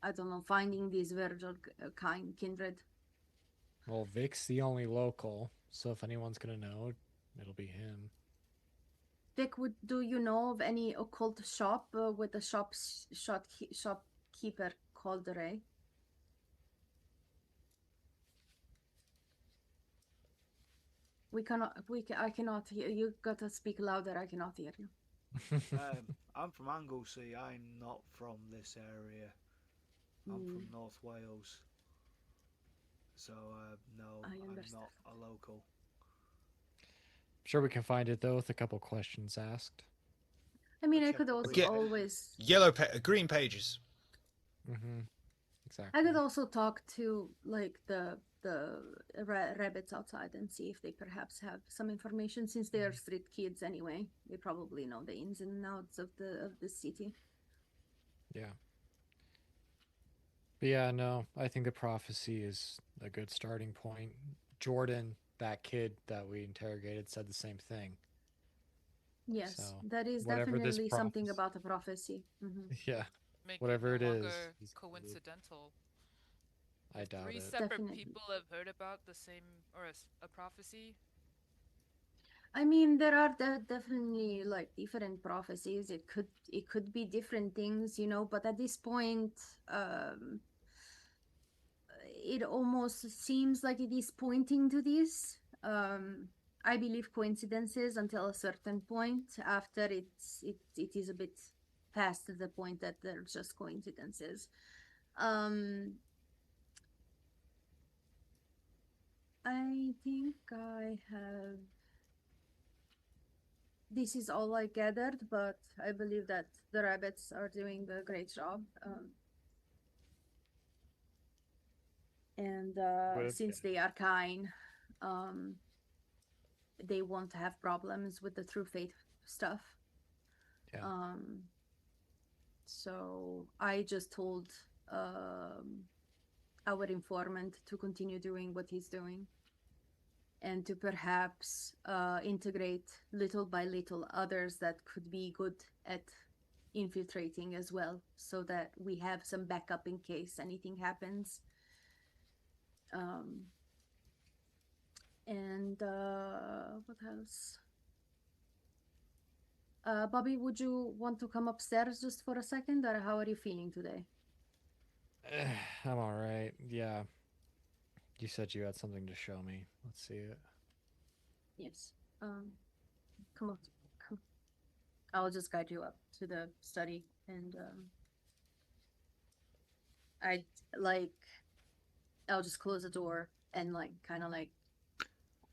I don't know, finding these Virgil kindred. Well, Vic's the only local, so if anyone's gonna know, it'll be him. Vic, do you know of any occult shop with a shopkeeper called Ray? I cannot hear you. Gotta speak louder. I cannot hear you. I'm from Anglesey. I'm not from this area. I'm from North Wales. So, no, I'm not a local. Sure, we can find it though with a couple questions asked. I mean, I check could the also green always green pages. Exactly. I could also talk to like the rabbits outside and see if they perhaps have some information, since they are street kids anyway. They probably know the ins and outs of the city. Yeah. But yeah, no, I think the prophecy is a good starting point. Jordan, that kid that we interrogated, said the same thing. Yes, So, that is whatever this definitely something prophecy- about a prophecy. Yeah. Make Whatever it it no is, longer he's coincidental. I If doubt three it. separate Definitely. people have heard about the same or a prophecy. I mean, there are definitely like different prophecies. It could be different things, you know. But at this point, it almost seems like it is pointing to this. I believe coincidences until a certain point. After it is a bit past the point that they're just coincidences. I think I have. This is all I gathered, but I believe that the rabbits are doing a great job. And since they are kind, they won't have problems with the true fate stuff. Yeah. So I just told our informant to continue doing what he's doing, and to perhaps integrate little by little others that could be good at infiltrating as well, so that we have some backup in case anything happens. And what else? Bobby, would you want to come upstairs just for a second, or how are you feeling today? I'm all right. Yeah. You said you had something to show me. Let's see it. Yes. Come on. Come. I'll just guide you up to the study, and I like. I'll just close the door and like kind of like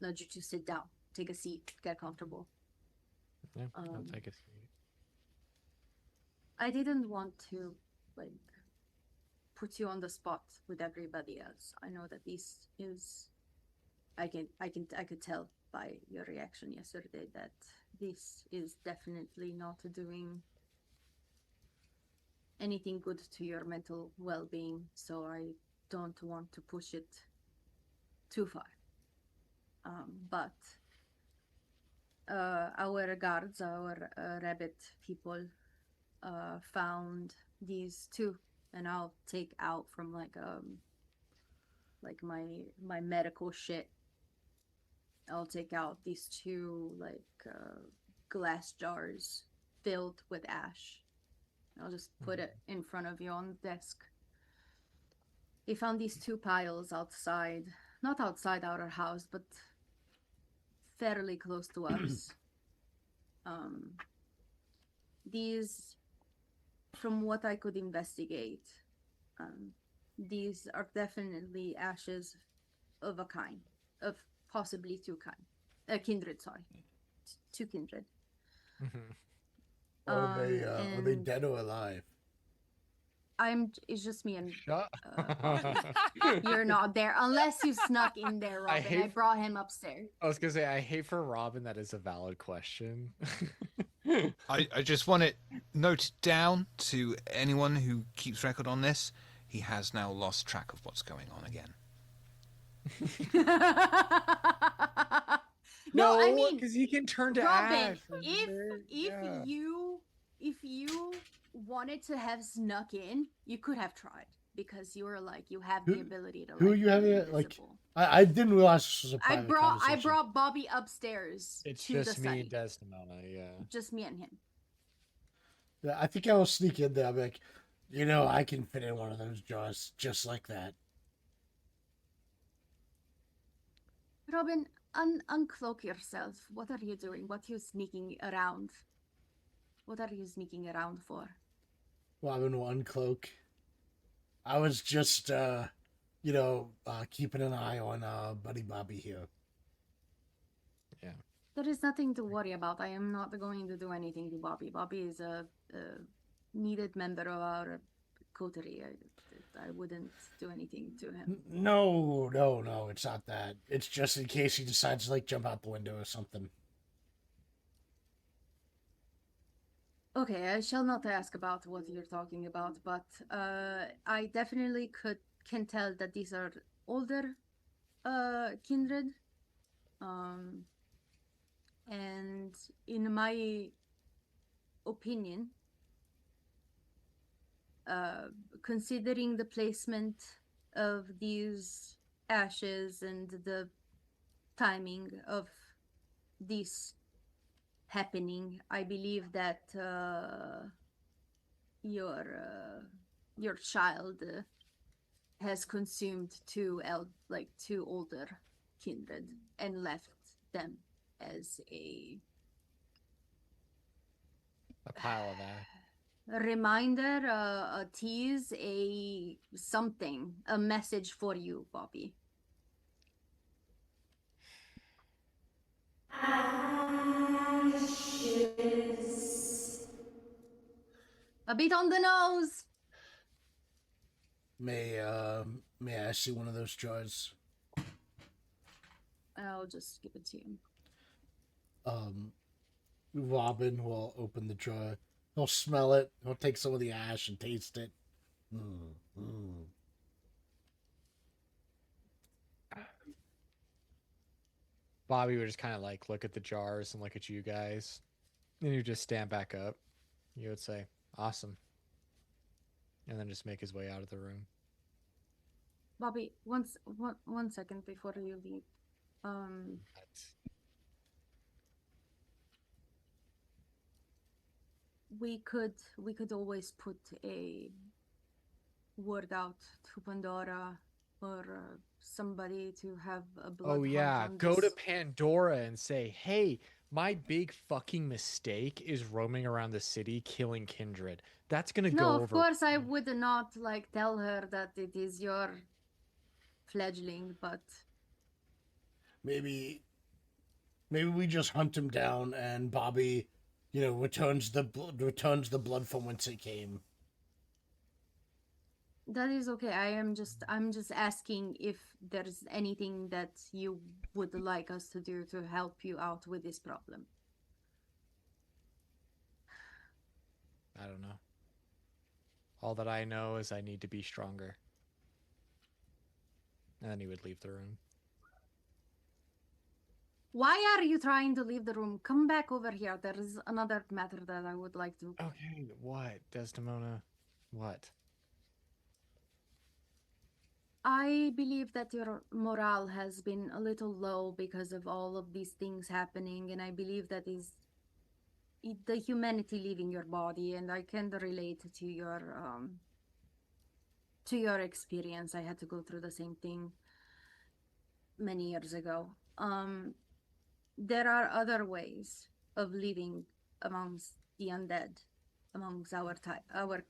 nudge you to sit down, take a seat, get comfortable. Yeah, I'll take a seat. I didn't want to like put you on the spot with everybody else. I know that this is I could tell by your reaction yesterday that this is definitely not doing anything good to your mental well-being, so I don't want to push it too far. But our guards, our rabbit people, found these two, and I'll take out from like my medical shit. I'll take out these two like glass jars filled with ash. I'll just put it in front of you on the desk. They found these two piles outside, not outside our house, but fairly close to us. These, from what I could investigate, these are definitely ashes of a kind, of possibly two kind. Kindred, sorry. Two kindred. Are they dead or alive? It's just me and Shut Robin. You're not there unless you snuck in there, Robin. I brought him upstairs. I was gonna say, I hate for Robin that is a valid question. I just want it noted down to anyone who keeps record on this. He has now lost track of what's going on again. No, I mean, because he can turn to Robin, ash. if you wanted to have snuck in, you could have tried because you were like you have the ability to. Who like, you have be like? invisible. I didn't realize this was a I private conversation. brought Bobby upstairs. It's to just the me study. and Desdemona, yeah. Just me and him. Yeah, I think I will sneak in there. I'll be like, you know, I can fit in one of those jars just like that. Robin, uncloak yourself. What are you doing? What are you sneaking around? What are you sneaking around for? Robin will uncloak. I was just, keeping an eye on Buddy Bobby here. Yeah. There is nothing to worry about. I am not going to do anything to Bobby. Bobby is a needed member of our coterie. I wouldn't do anything to him. No, it's not that. It's just in case he decides to, like, jump out the window or something. Okay, I shall not ask about what you're talking about, but I definitely can tell that these are older kindred. And in my opinion, considering the placement of these ashes and the timing of this happening, I believe that your child has consumed two older kindred and left them as a pile of ash. A reminder, a tease, a something, a message for you, Bobby. Ashes. A bit on the nose. May I see one of those jars? I'll just give it to you. Robin will open the jar. He'll smell it. He'll take some of the ash and taste it. Bobby would just kind of like look at the jars and look at you guys. Then you just stand back up. You would say, awesome. And then just make his way out of the room. Bobby, one second before you leave. We could always put a word out to Pandora or somebody to have a blood. Oh yeah, go to Pandora and say, hey, my big fucking mistake is roaming around the city killing kindred. That's gonna go over. No, of course I would not like tell her that it is your fledgling, but maybe we just hunt him down and Bobby, returns the blood from whence it came. That is okay. I'm just asking if there's anything that you would like us to do to help you out with this problem. I don't know. All that I know is I need to be stronger. And then he would leave the room. Why are you trying to leave the room? Come back over here. There is another matter that I would like to... Okay, what? Desdemona? What? I believe that your morale has been a little low because of all of these things happening, and I believe that is the humanity leaving your body, and I can relate to your experience. I had to go through the same thing many years ago. There are other ways of living amongst the undead, amongst our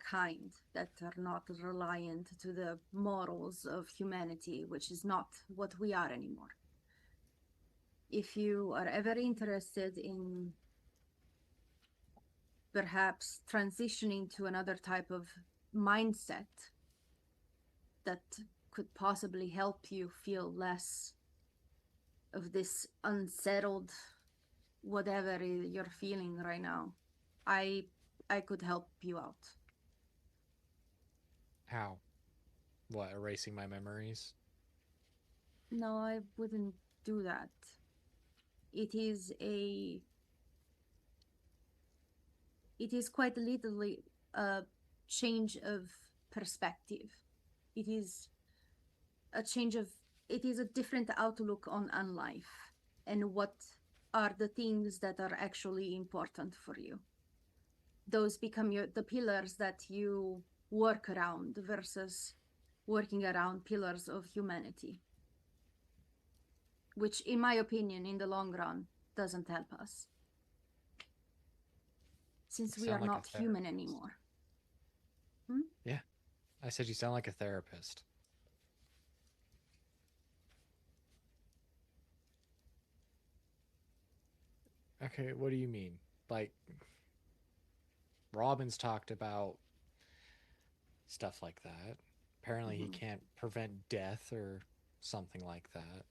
kind, that are not reliant to the morals of humanity, which is not what we are anymore. if you are ever interested in perhaps transitioning to another type of mindset that could possibly help you feel less of this unsettled whatever you're feeling right now, I could help you out. How? What, erasing my memories? No, I wouldn't do that. It is quite literally a change of perspective. It is a different outlook on life and what are the things that are actually important for you. Those become the pillars that you work around versus working around pillars of humanity, which in my opinion in the long run doesn't help us, since we are like not human anymore. Yeah, I said you sound like a therapist. Okay, what do you mean? Like, Robin's talked about stuff like that. Apparently, he can't prevent death or something like that.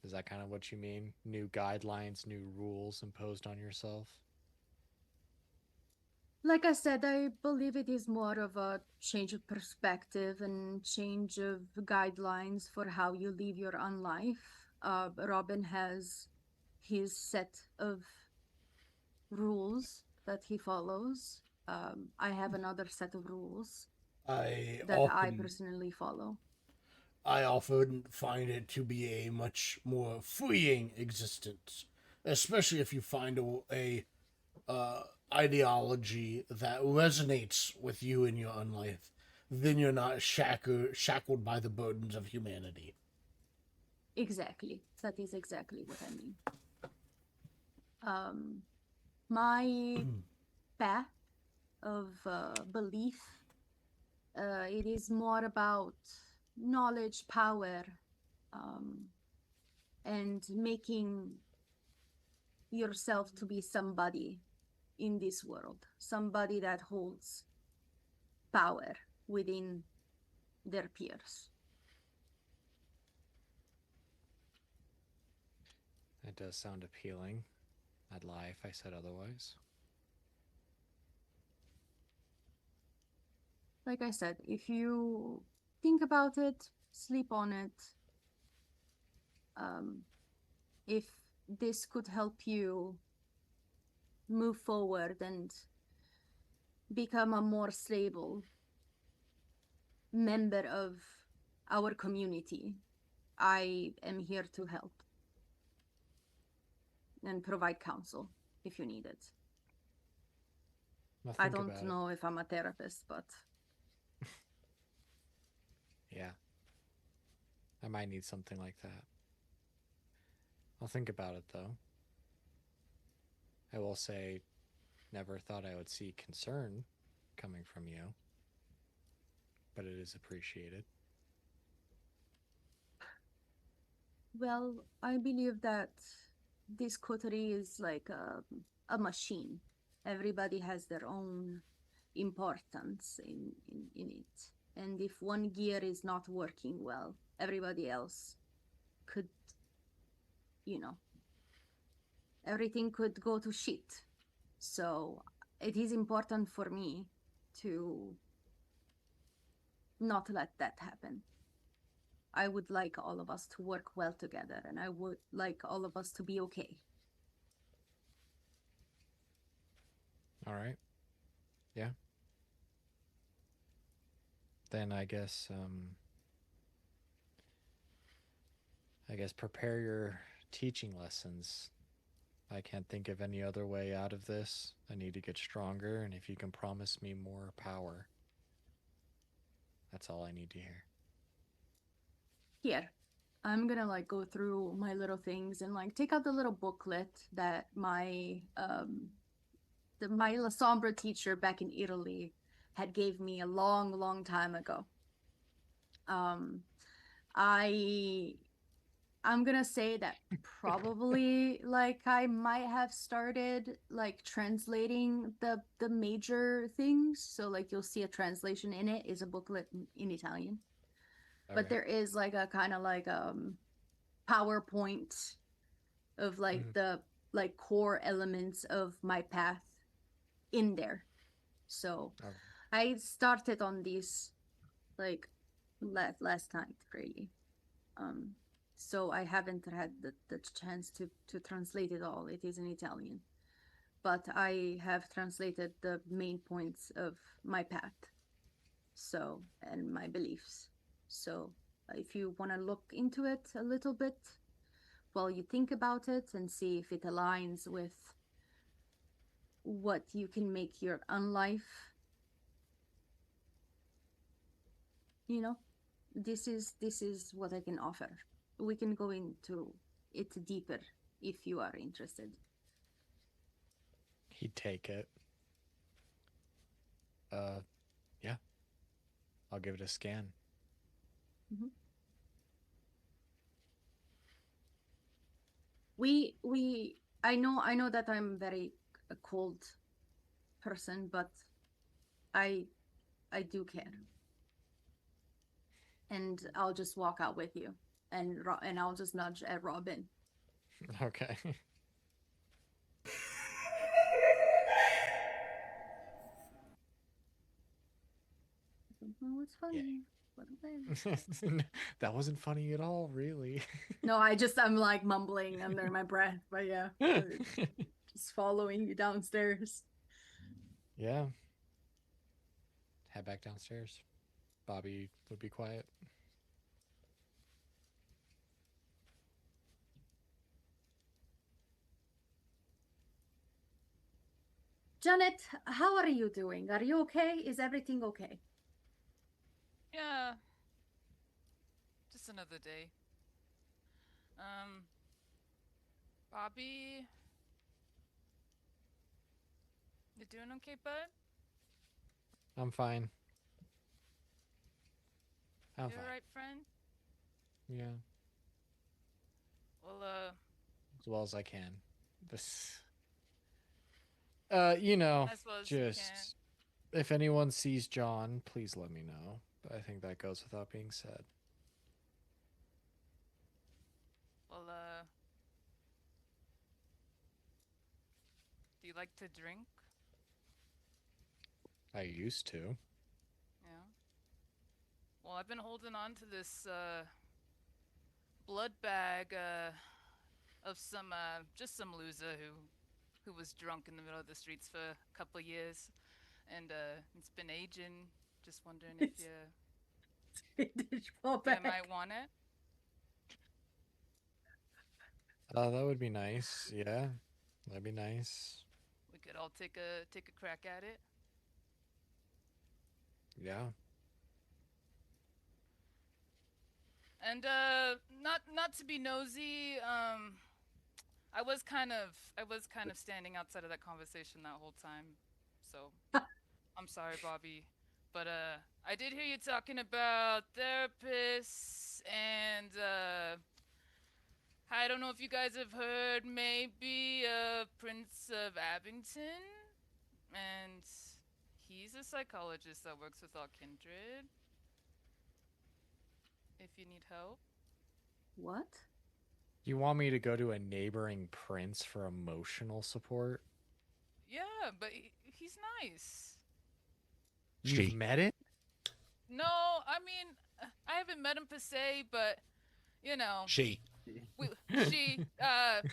Is that kind of what you mean? New guidelines, new rules imposed on yourself? Like I said, I believe it is more of a change of perspective and change of guidelines for how you live your own life. Robin has his set of rules that he follows. I have another set of rules I that I often personally follow. I often find it to be a much more freeing existence, especially if you find a ideology that resonates with you in your own life. Then you're not shackled by the burdens of humanity. Exactly. That is exactly what I mean. My path of belief, it is more about knowledge, power, and making yourself to be somebody in this world, somebody that holds power within their peers. That does sound appealing. I'd lie if I said otherwise. Like I said, if you think about it, sleep on it, if this could help you move forward and become a more stable member of our community, I am here to help and provide counsel if you need it. I don't know if I'm a therapist, but yeah, I might need something like that. I'll think about it though. I will say, never thought I would see concern coming from you, but it is appreciated. well, I believe that this coterie is like a machine. Everybody has their own importance in it. And if one gear is not working well, everybody else could, everything could go to shit. So it is important for me to not let that happen. I would like all of us to work well together, and I would like all of us to be okay. All right. Yeah. Then I guess prepare your teaching lessons. I can't think of any other way out of this. I need to get stronger, and if you can promise me more power, that's all I need to hear. Here, I'm gonna like go through my little things and like take out the little booklet that my La Sombra teacher back in Italy had gave me a long time ago. I I'm gonna say that probably like I might have started like translating the major things. So like you'll see a translation in it is a booklet in Italian. But Okay. there is like a kind of like PowerPoint of like the like core elements of my path in there. So Okay. I started on these like last night really. So I haven't had the chance to translate it all. It is in Italian, but I have translated the main points of my path, so and my beliefs. So if you want to look into it a little bit while you think about it and see if it aligns with what you can make your own life, you know, this is what I can offer. We can go into it deeper if you are interested. He'd take it. Yeah. I'll give it a scan. Mm-hmm. We I know that I'm very a cold person, but I do care. And I'll just walk out with you and I'll just nudge at Robin. Okay. Oh, it's funny. Yeah. That wasn't funny at all, really. No, I'm like mumbling under my breath, but yeah. Just following you downstairs. Yeah. Head back downstairs. Bobby would be quiet. Janet, how are you doing? Are you okay? Is everything okay? Yeah. Just another day. Bobby, you doing okay, bud? I'm fine. I'm You fine. alright, friend? Yeah. Well, As well as I can. This you know, as well as you can. just if anyone sees John, please let me know. But I think that goes without being said. Well, do you like to drink? I used to. Yeah. Well, I've been holding on to this, blood bag, of some, just some loser who was drunk in the middle of the streets for a couple years. And, it's been aging. Just wondering if you might want it. That would be nice. Yeah. That'd be nice. We could all take a crack at it. Yeah. And not to be nosy, I was kind of standing outside of that conversation that whole time. So I'm sorry, Bobby. But I did hear you talking about therapists and I don't know if you guys have heard maybe Prince of Abington, and he's a psychologist that works with all kindred. If you need help. What? You want me to go to a neighboring prince for emotional support? Yeah, but he's nice. You've met it? No, I mean, I haven't met him per se, but you know. She. She,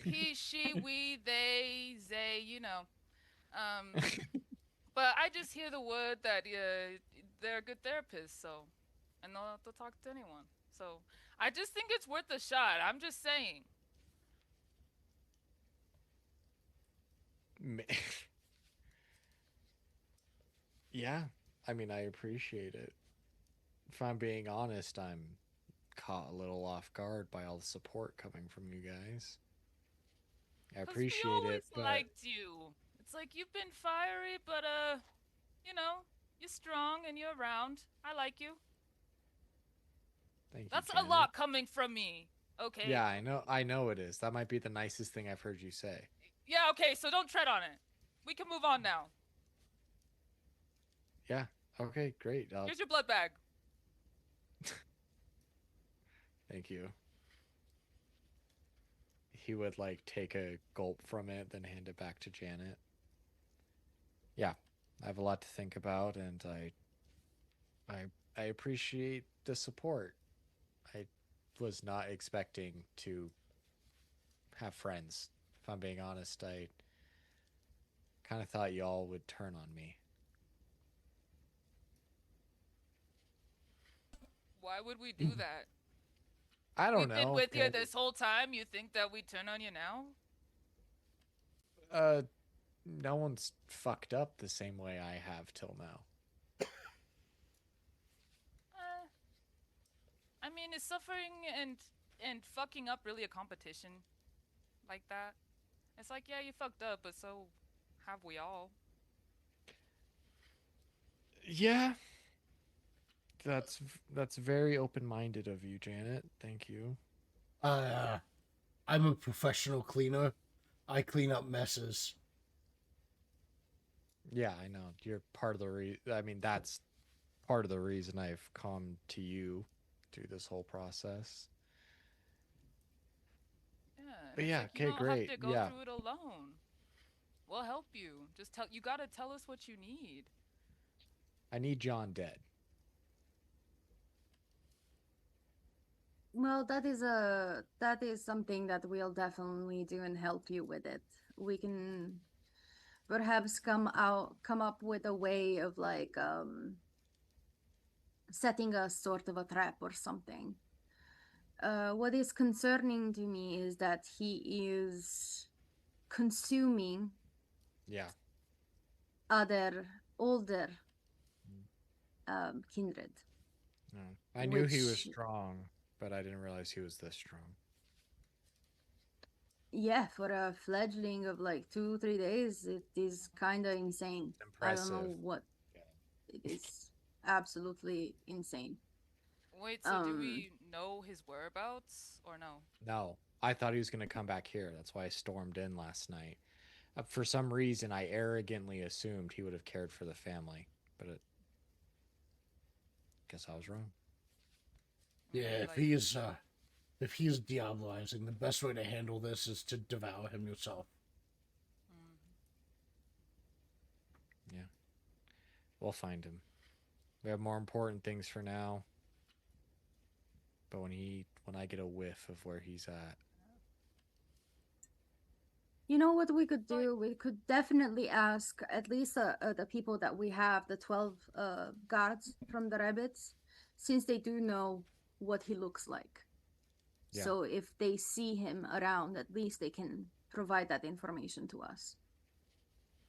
he, she, we, they, you know. But I just hear the word that they're a good therapist, so, and they'll talk to anyone. So I just think it's worth a shot. I'm just saying. Yeah, I mean, I appreciate it. If I'm being honest, I'm caught a little off guard by all the support coming from you guys. I appreciate we always it, but liked you. It's like you've been fiery, but you know, you're strong and you're around. I like you. thank you. That's Janet. a lot coming from me. Okay. Yeah, I know it is. That might be the nicest thing I've heard you say. Yeah, okay, so don't tread on it. We can move on now. Yeah. Okay, great. Here's your blood bag. Thank you. He would like take a gulp from it, then hand it back to Janet. Yeah, I have a lot to think about, and I appreciate the support. I was not expecting to have friends. If I'm being honest, I kind of thought y'all would turn on me. Why would we do that? I don't We've know. been with you this whole time. You think that we'd turn on you now? No one's fucked up the same way I have till now. I mean, is suffering and fucking up really a competition like that? It's like, yeah, you fucked up, but so have we all. Yeah. That's very open-minded of you, Janet. Thank you. I'm a professional cleaner. I clean up messes. Yeah, I know. You're part of the I mean, that's part of the reason I've come to you through this whole process. Yeah. But yeah, like okay, you don't great. have to go Yeah. through it alone. We'll help you. Just you gotta tell us what you need. I need John dead. Well, that is something that we'll definitely do and help you with it. We can perhaps come up with a way of like setting a sort of a trap or something. What is concerning to me is that he is consuming Yeah. other older kindred. No. I knew he was Which- strong, but I didn't realize he was this strong. Yeah, for a fledgling of like 2-3 days, it is kind of insane. Impressive. I don't know what. It is absolutely insane. Wait, so do we know his whereabouts or no? No. I thought he was going to come back here. That's why I stormed in last night. For some reason, I arrogantly assumed he would have cared for the family, but guess I was wrong. Yeah, if he is diabolizing, the best way to handle this is to devour him yourself. Yeah. We'll find him. We have more important things for now. But when I get a whiff of where he's at. You know what we could do? We could definitely ask at least the people that we have, the 12 guards from the rabbits, since they do know what he looks like. Yeah. So if they see him around, at least they can provide that information to us.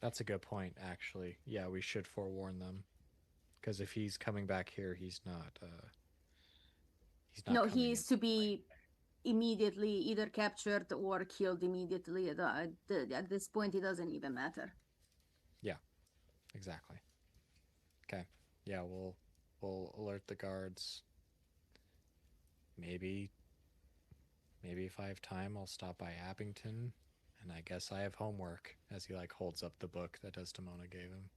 That's a good point, actually. Yeah, we should forewarn them. Because if he's coming back here, he's not No, he is to be immediately either captured or killed immediately. At this point, it doesn't even matter. Yeah, exactly. Okay. Yeah, we'll alert the guards. Maybe if I have time, I'll stop by Abington, and I guess I have homework. As he like holds up the book that Desdemona gave him.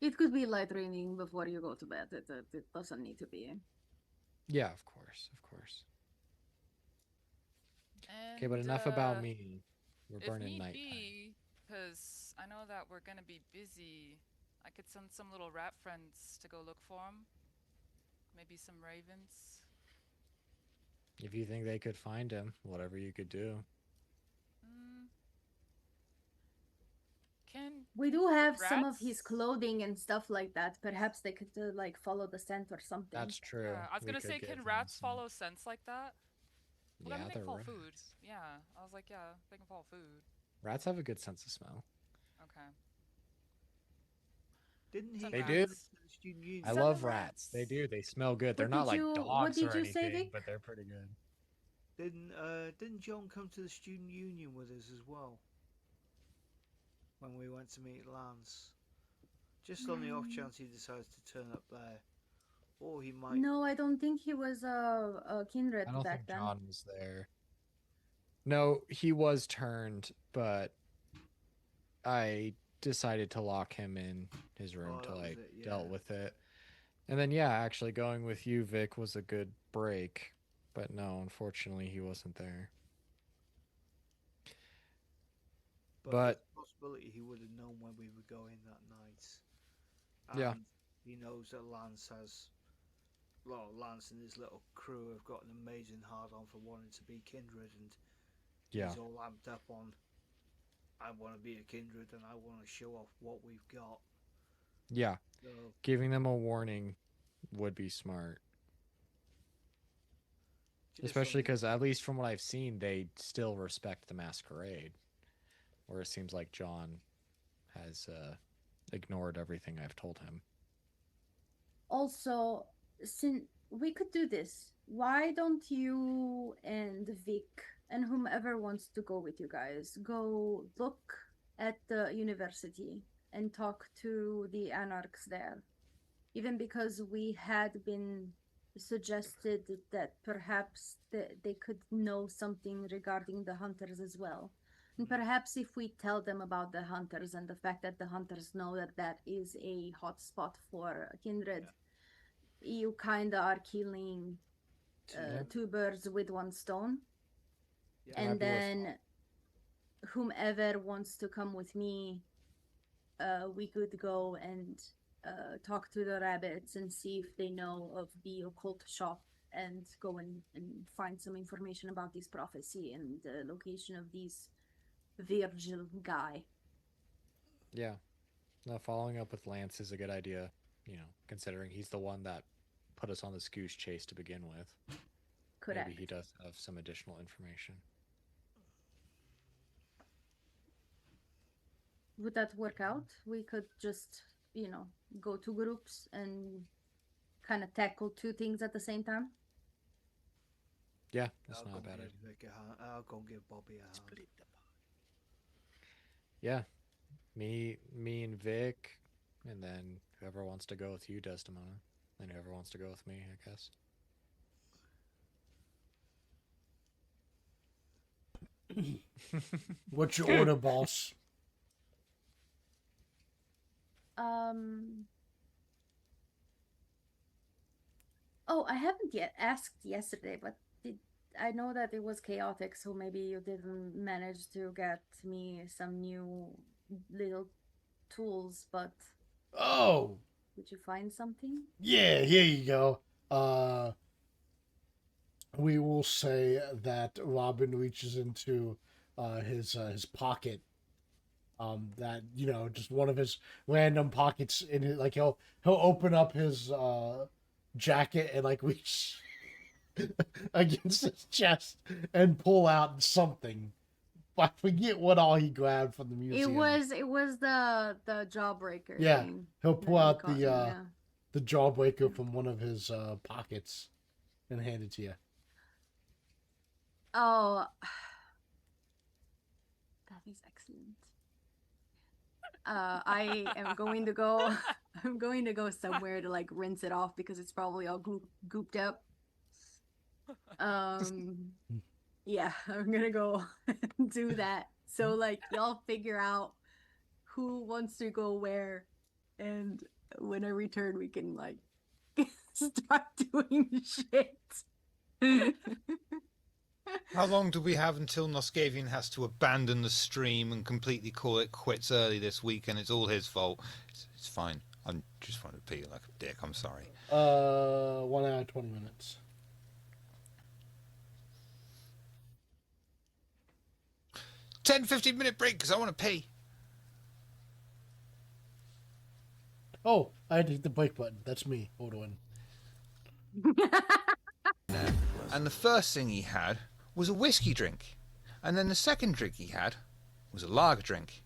It could be light reading before you go to bed. It doesn't need to be. Yeah, of course, of course. Okay, but enough about me. We're burning night. Because I know that we're gonna be busy. I could send some little rat friends to go look for him. Maybe some ravens. If you think they could find him, whatever you could do. We do have some of his clothing and stuff like that. Perhaps they could like follow the scent or something. That's true. Yeah, I was gonna say, can rats follow scents like that? Well, Yeah, they they're follow rats. food. Yeah, I was like, yeah, they can follow food. Rats have a good sense of smell. Okay. Didn't he? They do. The student union? I love rats. They do. They smell good. They're not like dogs or anything, but they're pretty good. Didn't John come to the student union with us as well? When we went to meet Lance, just on the off chance he decides to turn up there, Or he might. No, I don't think he was a kindred I don't back think then. John was there. No, he was turned, but I decided to lock him in his room till I dealt with it. And then, yeah, actually going with you, Vic, was a good break. But no, unfortunately, he wasn't there. But there's a possibility he would have known when we were going that night. And yeah. he knows that Lance has. Well, Lance and his little crew have got an amazing hard on for wanting to be kindred, and he's all amped up on. I want to be a kindred, and I want to show off what we've got. Yeah. So, giving them a warning would be smart. Especially because, at least from what I've seen, they still respect the Masquerade. Where it seems like John has ignored everything I've told him. Also, since we could do this, why don't you and Vic and whomever wants to go with you guys go look at the university and talk to the anarchs there? Even because we had been suggested that perhaps they could know something regarding the hunters as well. And perhaps if we tell them about the hunters and the fact that the hunters know that that is a hot spot for kindred, you kind of are killing two birds with one stone. Yeah. And then whomever wants to come with me, we could go and talk to the rabbits and see if they know of the occult shop and go and find some information about this prophecy and the location of these Virgil guy. Yeah. No, following up with Lance is a good idea, considering he's the one that put us on this goose chase to begin with. Correct. Maybe he does have some additional information. Would that work out? We could just, go to groups and kind of tackle two things at the same time? Yeah, that's not a bad idea. I'll go and give Bobby a hand. Yeah, me and Vic, and then whoever wants to go with you, Desdemona, and whoever wants to go with me, I guess. What's your order, boss? Oh, I haven't yet asked yesterday, but I know that it was chaotic, so maybe you didn't manage to get me some new little tools, but... Oh! Did you find something? Yeah, here you go. We will say that Robin reaches into his pocket. That, just one of his random pockets in it. Like, he'll open up his jacket and, like, reach against his chest and pull out something. I forget what all he grabbed from the museum. It was the jawbreaker. Yeah, thing he'll pull out the jawbreaker from one of his pockets and hand it to you. Oh, that is excellent. I am going to go. I'm going to go somewhere to like rinse it off because it's probably all gooped up. Yeah, I'm gonna go do that. So like y'all figure out who wants to go where, and when I return, we can like start doing shit. How long do we have until Noscavian has to abandon the stream and completely call it quits early this week, and it's all his fault? It's fine. I just want to pee like a dick. I'm sorry. 1 hour 20 minutes. 10-15 minute break because I want to pee. Oh, I had to hit the break button. That's me. Hold on. And the first thing he had was a whiskey drink. And then the second drink he had was a lager drink.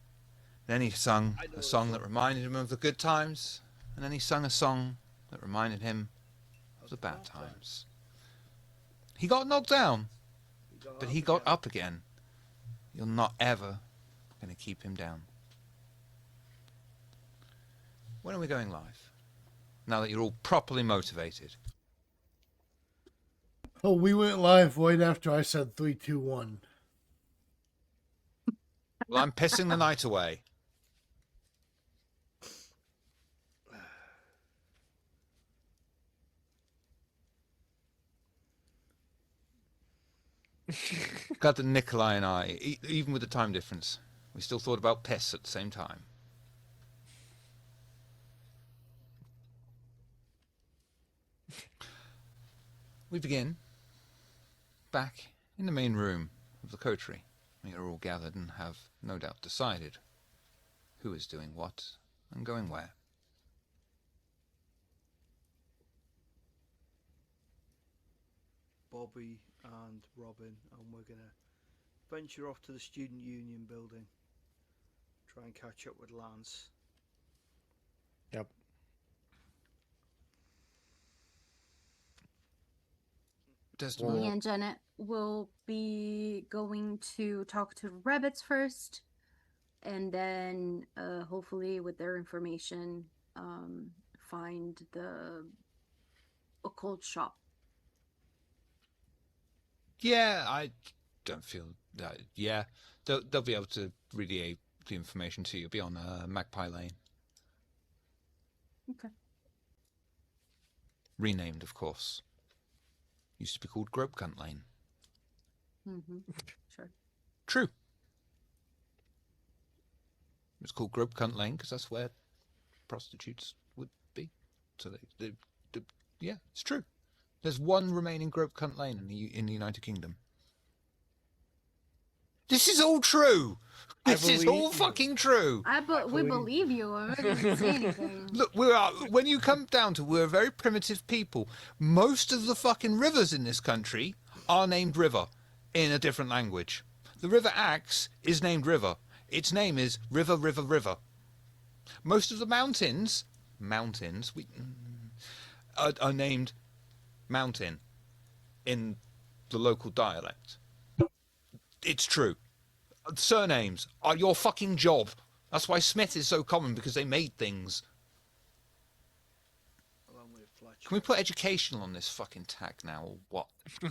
Then he sung a song that reminded him of the good times. And then he sung a song that reminded him of the bad times. He got knocked down, but he got up again. You're not ever going to keep him down. When are we going live? now that you're all properly motivated. Oh, we went live right after I said 3, 2, 1. Well, I'm pissing the night away. Glad that Nikolai and I, even with the time difference, we still thought about piss at the same time. We begin back in the main room of the Coterie. We are all gathered and have no doubt decided who is doing what and going where. Bobby and Robin, and we're gonna venture off to the student union building. Try and catch up with Lance. Yep. Desdemona. Me and Janet will be going to talk to rabbits first, and then hopefully with their information, find the occult shop. Yeah, I don't feel that. Yeah, they'll be able to relay the information to you. It'll be on Magpie Lane. Okay. Renamed, of course. Used to be called Gropecunt Lane. Mm-hmm. Sure. True. It's called Gropecunt Lane because that's where prostitutes would be. So yeah, it's true. There's one remaining Gropecunt Lane in the United Kingdom. This is all true. This is all fucking true. We believe you. I didn't say anything. Look, when you come down to, we're a very primitive people. Most of the fucking rivers in this country are named River in a different language. The River Axe is named River. Its name is River, River, River. Most of the mountains are named Mountain in the local dialect. It's true. Surnames are your fucking job. That's why Smith is so common, because they made things. Along with Fletcher. Can we put educational on this fucking tag now, or what?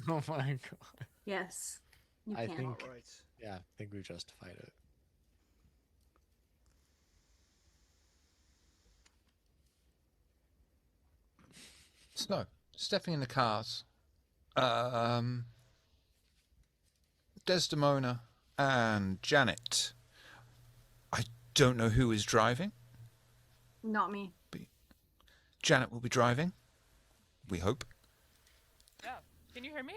Oh my god. Yes, you I can. think- Not right. Yeah, I think we justified it. So, stepping in the cars. Desdemona and Janet. I don't know who is driving. Not me. Janet will be driving. We hope. Yeah. Can you hear me?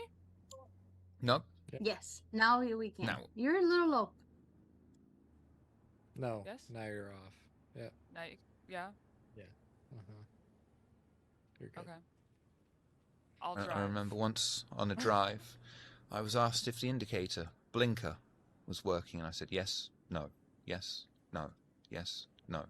No. Yeah. Yes. Now we can. Now. You're a little low. No. Yes? Now you're off. Yeah. Yeah. Uh-huh. You're good. Okay. I'll drive. I remember once on a drive, I was asked if the indicator blinker was working, and I said yes, no, yes, no, yes, no.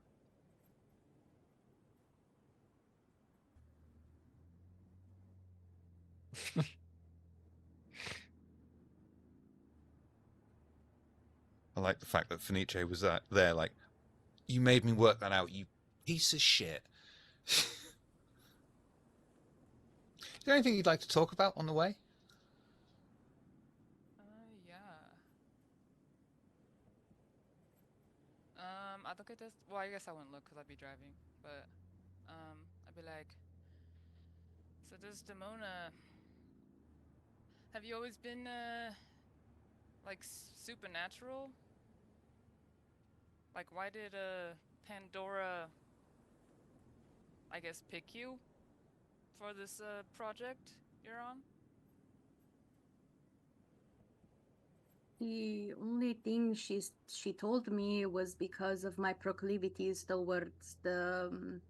I like the fact that Fenice was there, like, you made me work that out, you piece of shit. Is there anything you'd like to talk about on the way? Yeah. I'd look at this. Well, I guess I wouldn't look because I'd be driving. But, I'd be like, so Desdemona, have you always been, like, supernatural? Like, why did, Pandora, I guess, pick you for this, project you're on? The only thing she told me was because of my proclivities towards the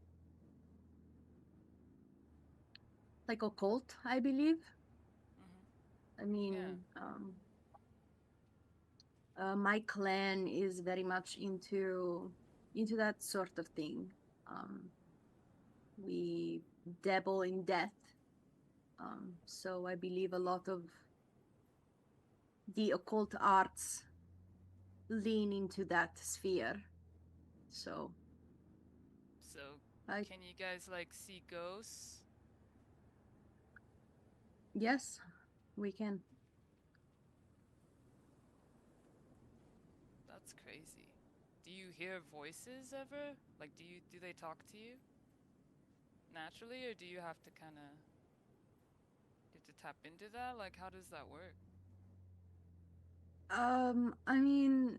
like occult, I believe. Mm-hmm. I mean, my clan is very much into that sort of thing. We dabble in death, so I believe a lot of the occult arts lean into that sphere. So Can you guys like see ghosts? Yes, we can. That's crazy. Do you hear voices ever? Like, do they talk to you naturally, or do you have to kind of get to tap into that? Like, how does that work? I mean,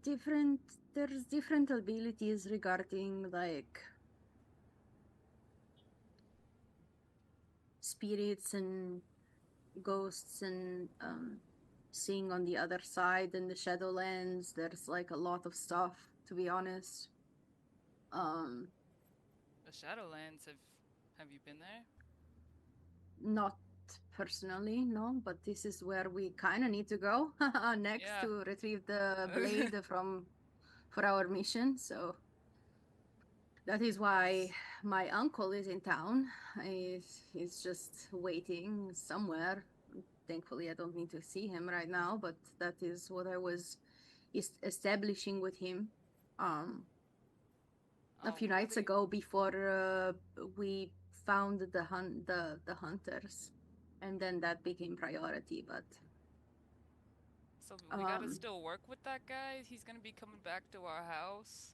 different. There's different abilities regarding like spirits and ghosts and seeing on the other side in the Shadowlands. There's like a lot of stuff, to be honest. The Shadowlands. Have you been there? Not personally, no, but this is where we kind of need to go next Yeah. to retrieve the blade for our mission. So that is why my uncle is in town. He's just waiting somewhere. Thankfully, I don't need to see him right now, but that is what I was establishing with him a few nights really? ago before we found the hunters, and then that became priority. But So we gotta still work with that guy. He's gonna be coming back to our house.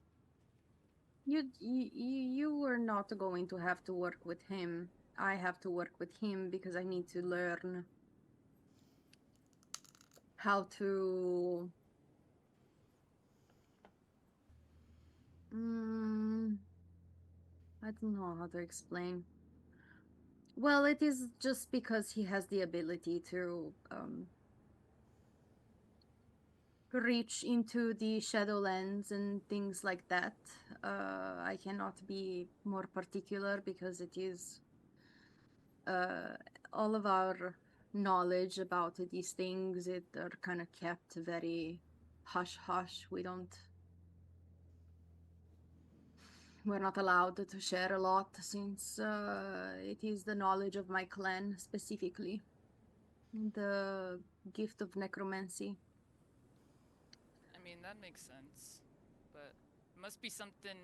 you were not going to have to work with him. I have to work with him because I need to learn how to I don't know how to explain. Well, it is just because he has the ability to reach into the Shadowlands and things like that. I cannot be more particular because it is all of our knowledge about these things it are kind of kept very hush hush. We're not allowed to share a lot since it is the knowledge of my clan specifically, the gift of necromancy. I mean, that makes sense. But it must be something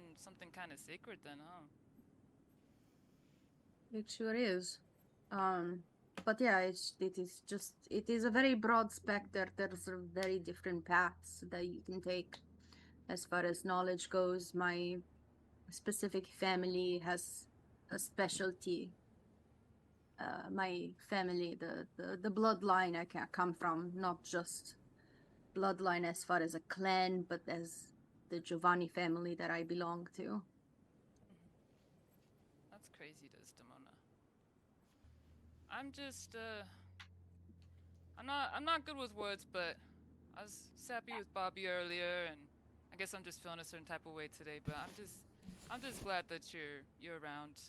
kind of sacred then, huh? It sure is. But yeah, it is a very broad specter. There's very different paths that you can take as far as knowledge goes. My specific family has a specialty. My family, the bloodline I can come from, not just bloodline as far as a clan, but as the Giovanni family that I belong to. That's crazy, Desdemona. I'm just I'm not good with words, but I was sappy with Bobby earlier, and I guess I'm just feeling a certain type of way today. But I'm just glad that you're around.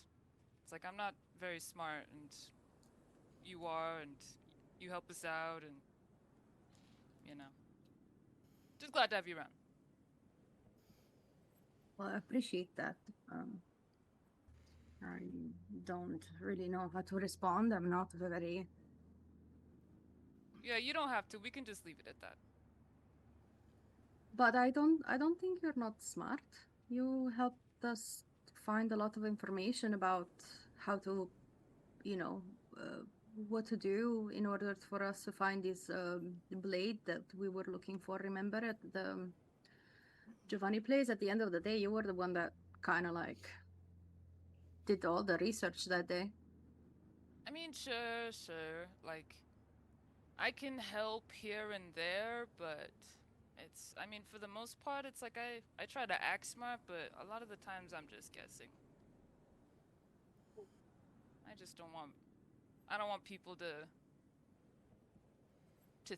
It's like I'm not very smart, and you are, and you help us out, and you know, just glad to have you around. Well, I appreciate that. I don't really know how to respond. I'm not very. Yeah, you don't have to. We can just leave it at that. But I don't think you're not smart. You helped us find a lot of information about how to, you know, what to do in order for us to find this blade that we were looking for. Remember at the Giovanni place? At the end of the day, you were the one that kind of like did all the research that day. I mean, sure. Like, I can help here and there, but I mean, for the most part, it's like I try to act smart, but a lot of the times I'm just guessing. I just I don't want people to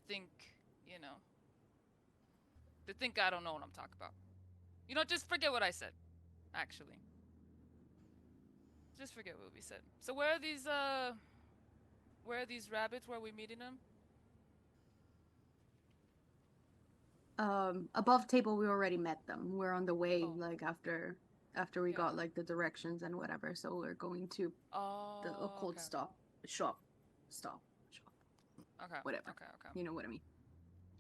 think, you know, to think I don't know what I'm talking about. You know, just forget what I said, actually. Just forget what we said. So where are these rabbits? Where are we meeting them? Above table, we already met them. We're on the way, Oh. like after we Yeah. got like the directions and whatever. So we're going to the Oh, occult okay. shop. Okay. Whatever. Okay. You know what I mean.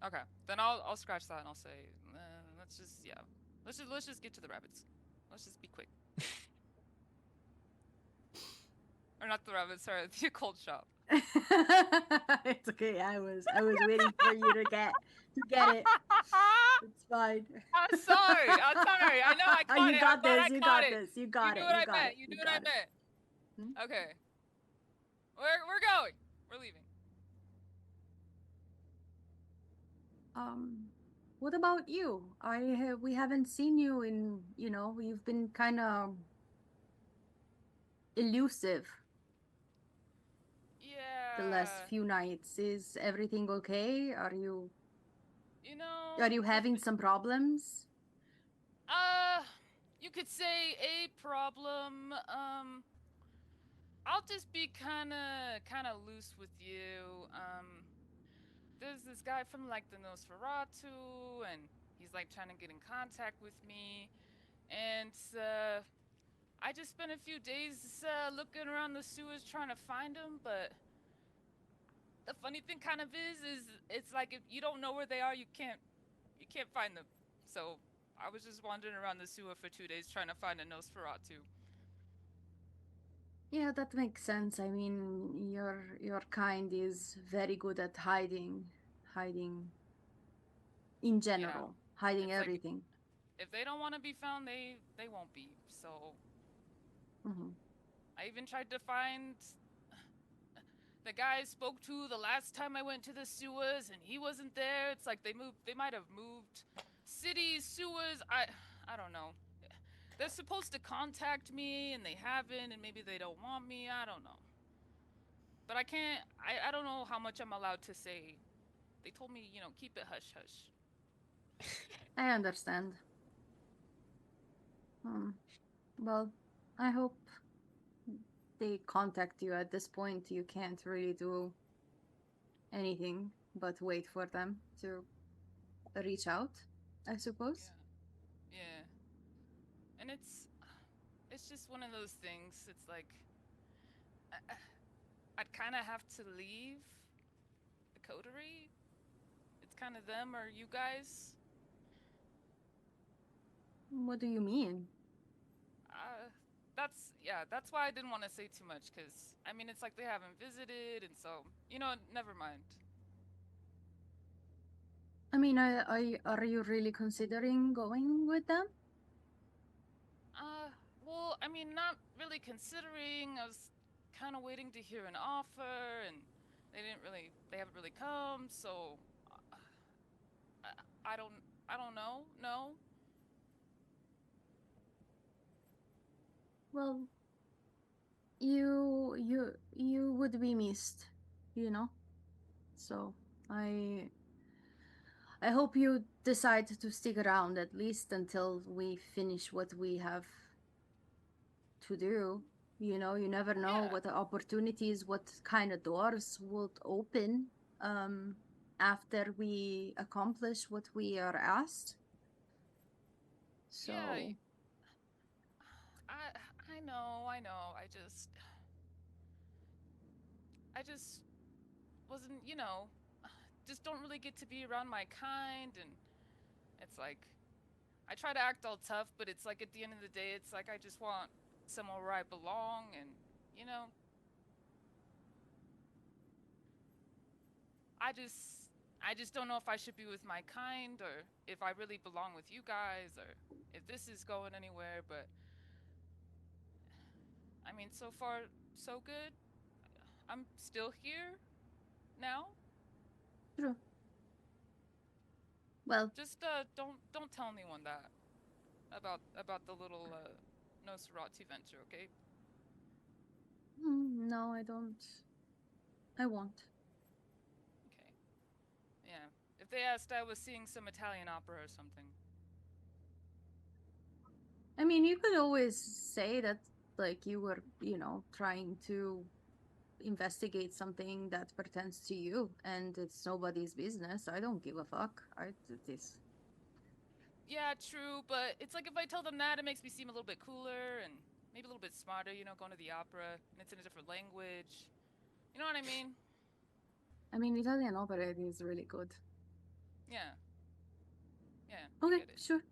Okay. Then I'll scratch that and I'll say, let's just get to the rabbits. Let's just be quick. not the rabbit. Sorry, the occult shop. It's okay. I was waiting for you to get it. It's fine. I'm sorry. I know I caught You it. got I'm glad this. I You caught got it. this. You got You it. knew what You I got meant. it. You knew You what I got it. meant. Hmm? Okay. We're going. We're leaving. What about you? We haven't seen you in, you've been kind of elusive the last Yeah. few nights. Is everything okay? Are you You know, having some problems? uh, you could say a problem. I'll just be kind of loose with you. There's this guy from like the Nosferatu, and he's like trying to get in contact with me, and I just spent a few days looking around the sewers trying to find him, but the funny thing kind of is it's like if you don't know where they are, you can't find them. So I was just wandering around the sewer for 2 days trying to find a Nosferatu. Yeah, that makes sense. I mean, your kind is very good at hiding in Yeah, general, hiding it's like everything. if they don't want to be found, they won't be. So Hmm. I even tried to find the guy I spoke to the last time I went to the sewers, and he wasn't there. It's like they might have moved cities, sewers. I don't know. They're supposed to contact me, and they haven't, and maybe they don't want me. I don't know. But I can't. I don't know how much I'm allowed to say. They told me, keep it hush hush. I understand. Well, I hope they contact you. At this point, you can't really do anything but wait for them to reach out, I suppose. Yeah. Yeah. And it's just one of those things. It's like I'd kind of have to leave the coterie. It's kind of them or you guys. What do you mean? That's why I didn't want to say too much, because I mean it's like they haven't visited, and so never mind. I mean, are you really considering going with them? Well, I mean, not really considering. I was kind of waiting to hear an offer, and they haven't really come, so I don't, I don't know. No. Well, you would be missed, you know? So I hope you decide to stick around at least until we finish what we have to do. You never know Yeah. what the opportunities, what kind of doors would open after we accomplish what we are asked. Yeah. So, I know. I know. I just wasn't, just don't really get to be around my kind, and it's like I try to act all tough, but it's like at the end of the day, it's like I just want somewhere where I belong, and you know, I just don't know if I should be with my kind or if I really belong with you guys or if this is going anywhere, but I mean, so far so good. I'm still here now. true. Well, Just don't tell anyone that about the little Nosferatu venture, okay? no, I don't. I won't. Okay. Yeah. If they asked, I was seeing some Italian opera or something. I mean, you could always say that, like, you were, trying to investigate something that pertains to you, and it's nobody's business. I don't give a fuck. I did this. Yeah, true, but it's like if I tell them that, it makes me seem a little bit cooler and maybe a little bit smarter, going to the opera, and it's in a different language. You know what I mean? I mean, Italian opera is really good. Yeah. Yeah, I Okay, get it. sure.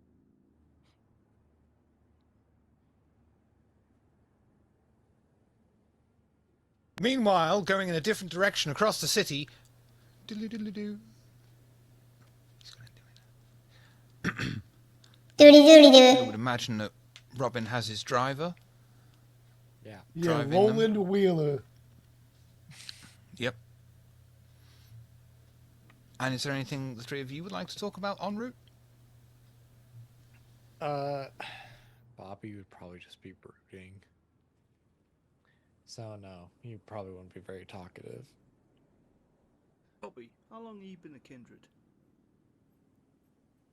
Meanwhile, going in a different direction across the city. Diddly-diddly-doo. He's going to do it. I would imagine that Robin has his driver. Yeah. Yeah, Driving Roland Wheeler. Yep. And is there anything the three of you would like to talk about en route? Bobby would probably just be brooding. So no, he probably wouldn't be very talkative. Bobby, how long have you been a kindred?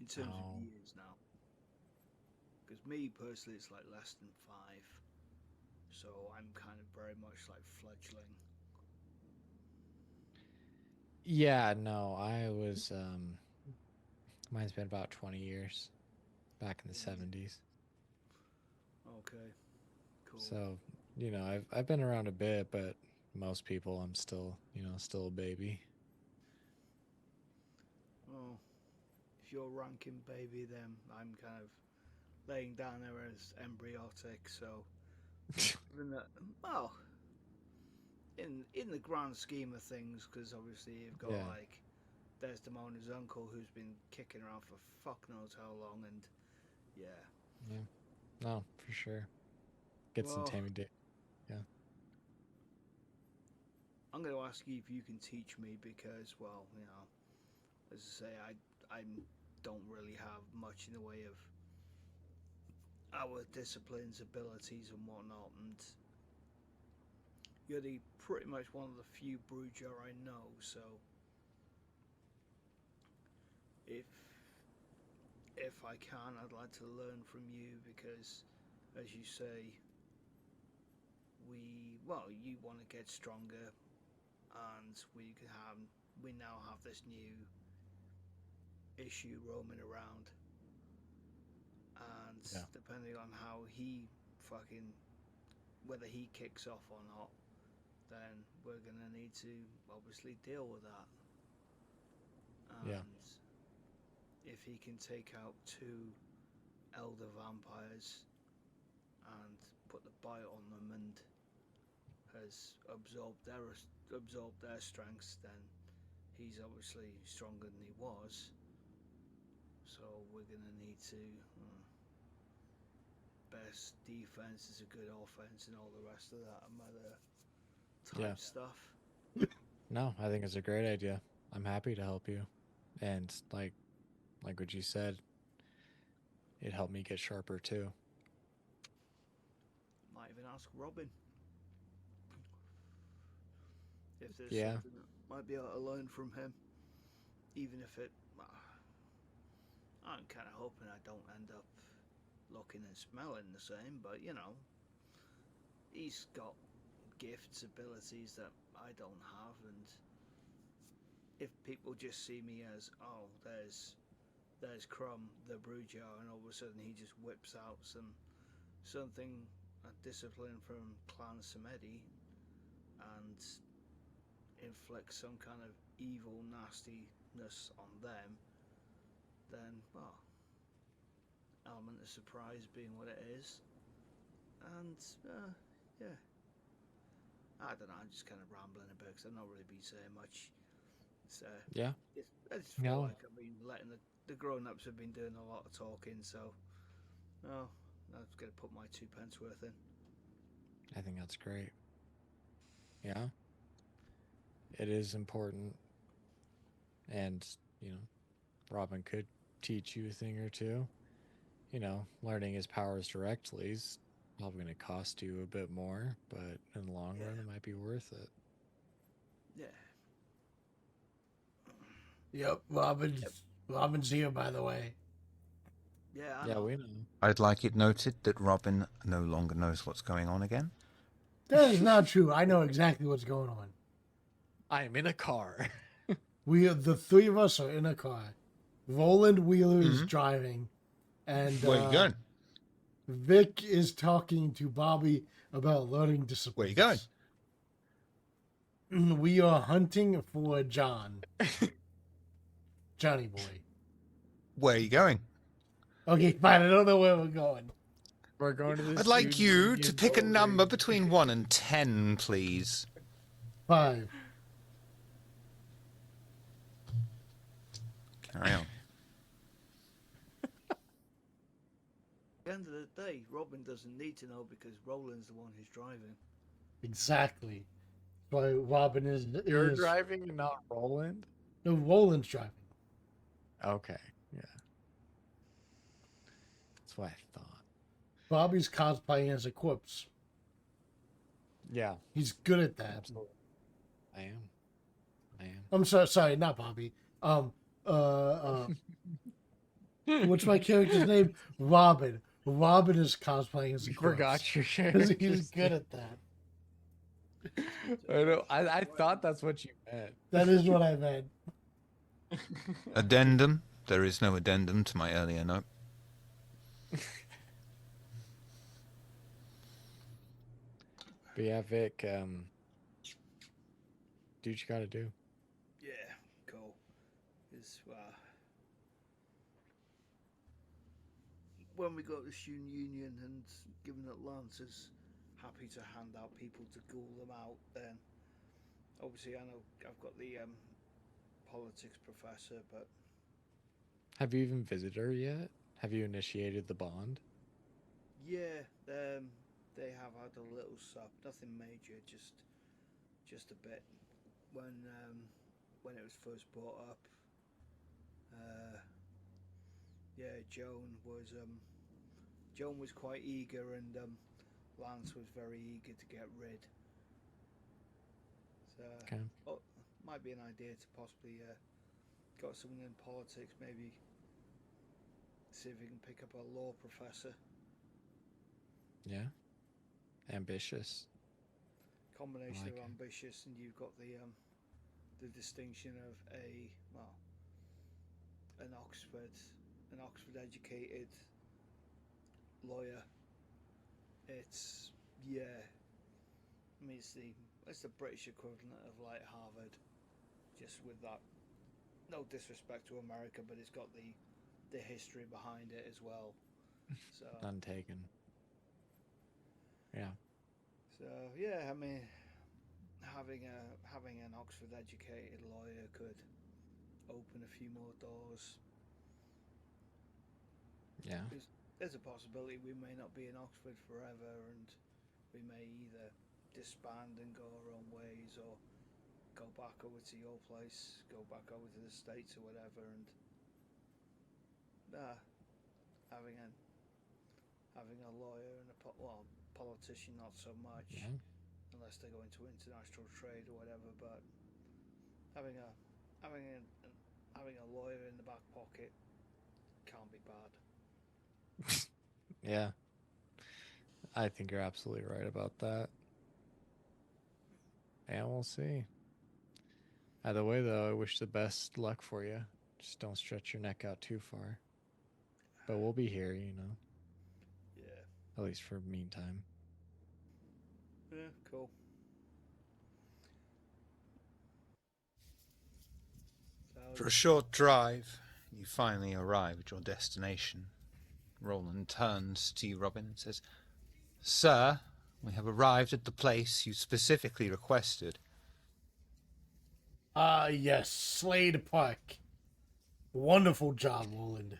In terms Oh. of years now? Because me personally, it's like less than 5. So I'm kind of very much like fledgling. Yeah, no, I was mine's been about 20 years. Back in the 70s. Okay. Cool. So, you know, I've been around a bit, but most people I'm still, still a baby. Well, if you're ranking baby, then I'm kind of laying down there as embryotic. So, even that, well, in the grand scheme of things, because obviously you've got Yeah. like Desdemona's uncle who's been kicking around for fuck knows how long, and yeah. No, for sure. Get some Well, Tammy Dick. I'm going to ask you if you can teach me because, well, as I say, I don't really have much in the way of our disciplines, abilities, and whatnot. And you're pretty much one of the few Bruiser I know. So if I can, I'd like to learn from you because, as you say, you want to get stronger, and we now have this new issue roaming around, and depending on how whether he kicks off or not, then we're gonna need to obviously deal with that. And if he can take out 2 elder vampires and put the bite on them and has absorbed their strengths, then he's obviously stronger than he was. So we're gonna need to best defense is a good offense and all the rest of that type stuff. No, I think it's a great idea. I'm happy to help you. And like what you said, it helped me get sharper too. Might even ask Robin if there's something that might be able to learn from him, even if I'm kind of hoping I don't end up looking and smelling the same, but he's got gifts, abilities that I don't have, and if people just see me as, oh, there's Crumb, the Brewjar, and all of a sudden he just whips out something, a discipline from Clan Samedi, and inflicts some kind of evil nastiness on them, then, well, element of surprise being what it is, and I don't know, I'm just kind of rambling a bit because I've not really been saying much. I just feel like I've been letting the grown-ups have been doing a lot of talking, so I'm just going to put my 2 pence worth in. I think that's great. Yeah. It is important. And, Robin could teach you a thing or two. Learning his powers directly is probably going to cost you a bit more, but in the long run, it might be worth it. Yeah. Yep, Robin's here, by the way. Yeah, I Yeah, know. we know. I'd like it noted that Robin no longer knows what's going on again. That is not true. I know exactly what's going on. I am in a car. The 3 of us are in a car. Roland Wheeler is driving, and Where you going? Vic is talking to Bobby about learning disciplines. Where you going? We are hunting for Johnny boy. Where are you going? Okay, fine. I don't know where we're going. We're going to this. I'd like you to pick a number between 1 and 10, please. 5. Carry on. At the end of the day, Robin doesn't need to know because Roland's the one who's driving. Exactly. Why Robin is You're driving and not Roland? No, Roland's driving. Okay, yeah. That's what I thought. Bobby's cosplaying as a corpse. Yeah, He's good at that. absolutely. I am. I'm sorry, not Bobby. What's my character's name? Robin. Robin is cosplaying as a You corpse. forgot your Because character. he's good at that. I know. I thought that's what you meant. That is what I meant. Addendum. There is no addendum to my earlier note. But yeah, Vic, do what you gotta do. Yeah, cool. It's, when we got the student union and given that Lance is happy to hand out people to ghoul them out, then obviously I know I've got the politics professor, but Have you even visited her yet? Have you initiated the bond? yeah, they have had a little sup, nothing major, just a bit. When it was first brought up, yeah, Joan was quite eager, and Lance was very eager to get rid. So, Okay. might be an idea to possibly got someone in politics, maybe see if we can pick up a law professor. Yeah. Ambitious. Combination like of it. ambitious, and you've got the distinction of an Oxford educated lawyer. It's I mean it's the British equivalent of like Harvard, just with that. No disrespect to America, but it's got the history behind it as well. So Untaken. Yeah. So yeah, I mean, having an Oxford educated lawyer could open a few more doors. Yeah. There's a possibility we may not be in Oxford forever, and we may either disband and go our own ways, or go back over to your place, go back over to the States or whatever, and having a lawyer and a politician not so much, Yeah. unless they go into international trade or whatever, but having a lawyer in the back pocket can't be bad. Yeah. I think you're absolutely right about that. And we'll see. Either way, though, I wish the best luck for you. Just don't stretch your neck out too far. But we'll be here, you know. Yeah. At least for meantime. Yeah, cool. For a short drive, you finally arrive at your destination. Roland turns to you, Robin, and says, "Sir, we have arrived at the place you specifically requested." Yes, Slade Park. Wonderful job, Roland.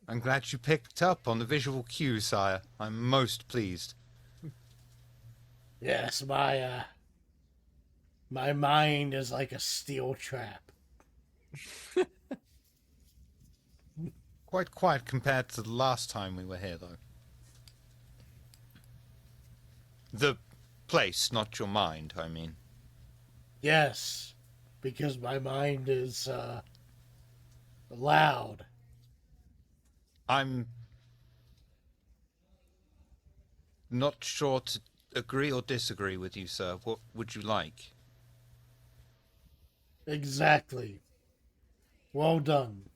I'm glad you picked up on the visual cue, sire. I'm most pleased. Yes, my mind is like a steel trap. Quite quiet compared to the last time we were here, though. The place, not your mind, I mean. Yes, because my mind is loud. I'm not sure to agree or disagree with you, sir. What would you like? Exactly. Well done.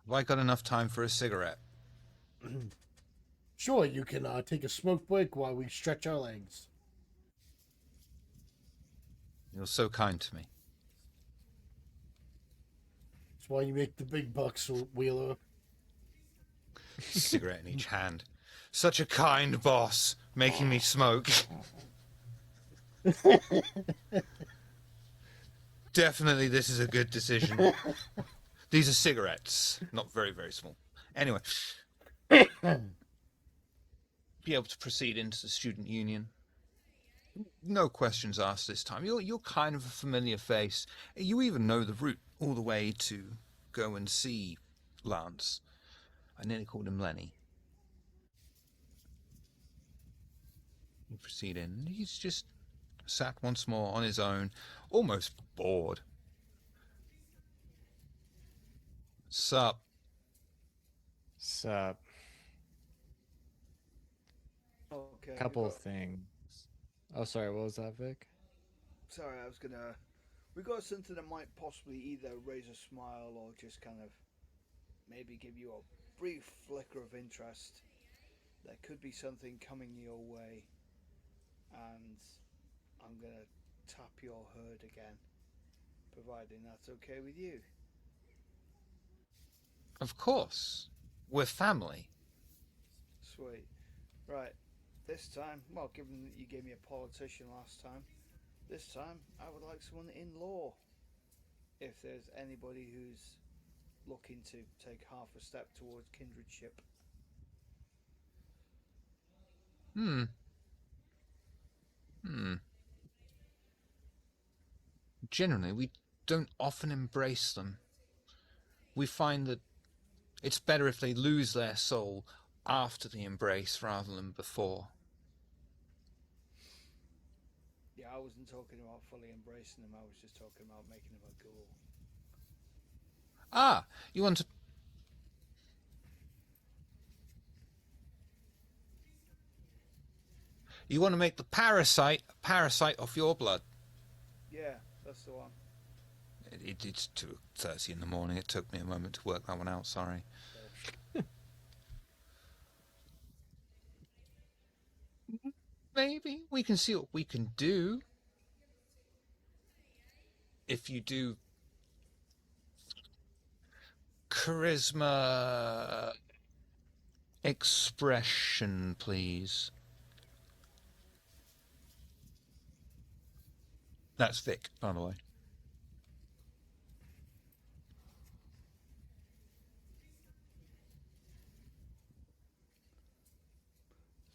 Have I got enough time for a cigarette? Sure, you can take a smoke break while we stretch our legs. You're so kind to me. It's why you make the big bucks, Wheeler. Cigarette in each hand. Such a kind boss, making me smoke. Definitely this is a good decision. These are cigarettes, not very, very small. Anyway, be able to proceed into the student union. No questions asked this time. You're kind of a familiar face. You even know the route all the way to go and see Lance. I nearly called him Lenny. You proceed in. He's just sat once more on his own, almost bored. Sup? Sup. Okay. Couple of things. Oh, sorry. What was that, Vic? Sorry, I was gonna. We got something that might possibly either raise a smile or just kind of maybe give you a brief flicker of interest. There could be something coming your way, and I'm gonna tap your herd again, providing that's okay with you. Of course. We're family. Sweet. Right. This time, well, given that you gave me a politician last time, this time I would like someone in law. If there's anybody who's looking to take half a step towards kindredship. Generally, we don't often embrace them. We find that it's better if they lose their soul after the embrace rather than before. Yeah, I wasn't talking about fully embracing them, I was just talking about making them a ghoul. Ah, you want to... You want to make the parasite a parasite off your blood. Yeah, that's the one. It's 2:30 in the morning. It took me a moment to work that one out, sorry. Maybe we can see what we can do. If you do charisma expression, please. That's Vic, by the way.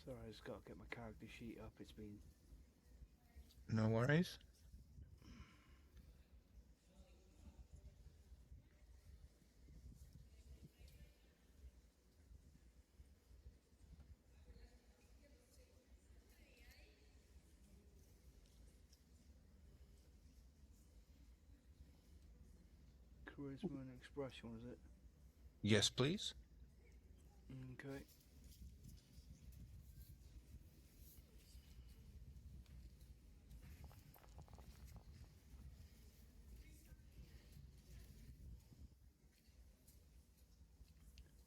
Sorry, I just got to get my character sheet up. It's been... No worries. Charisma and expression, was it? Yes, please. Okay.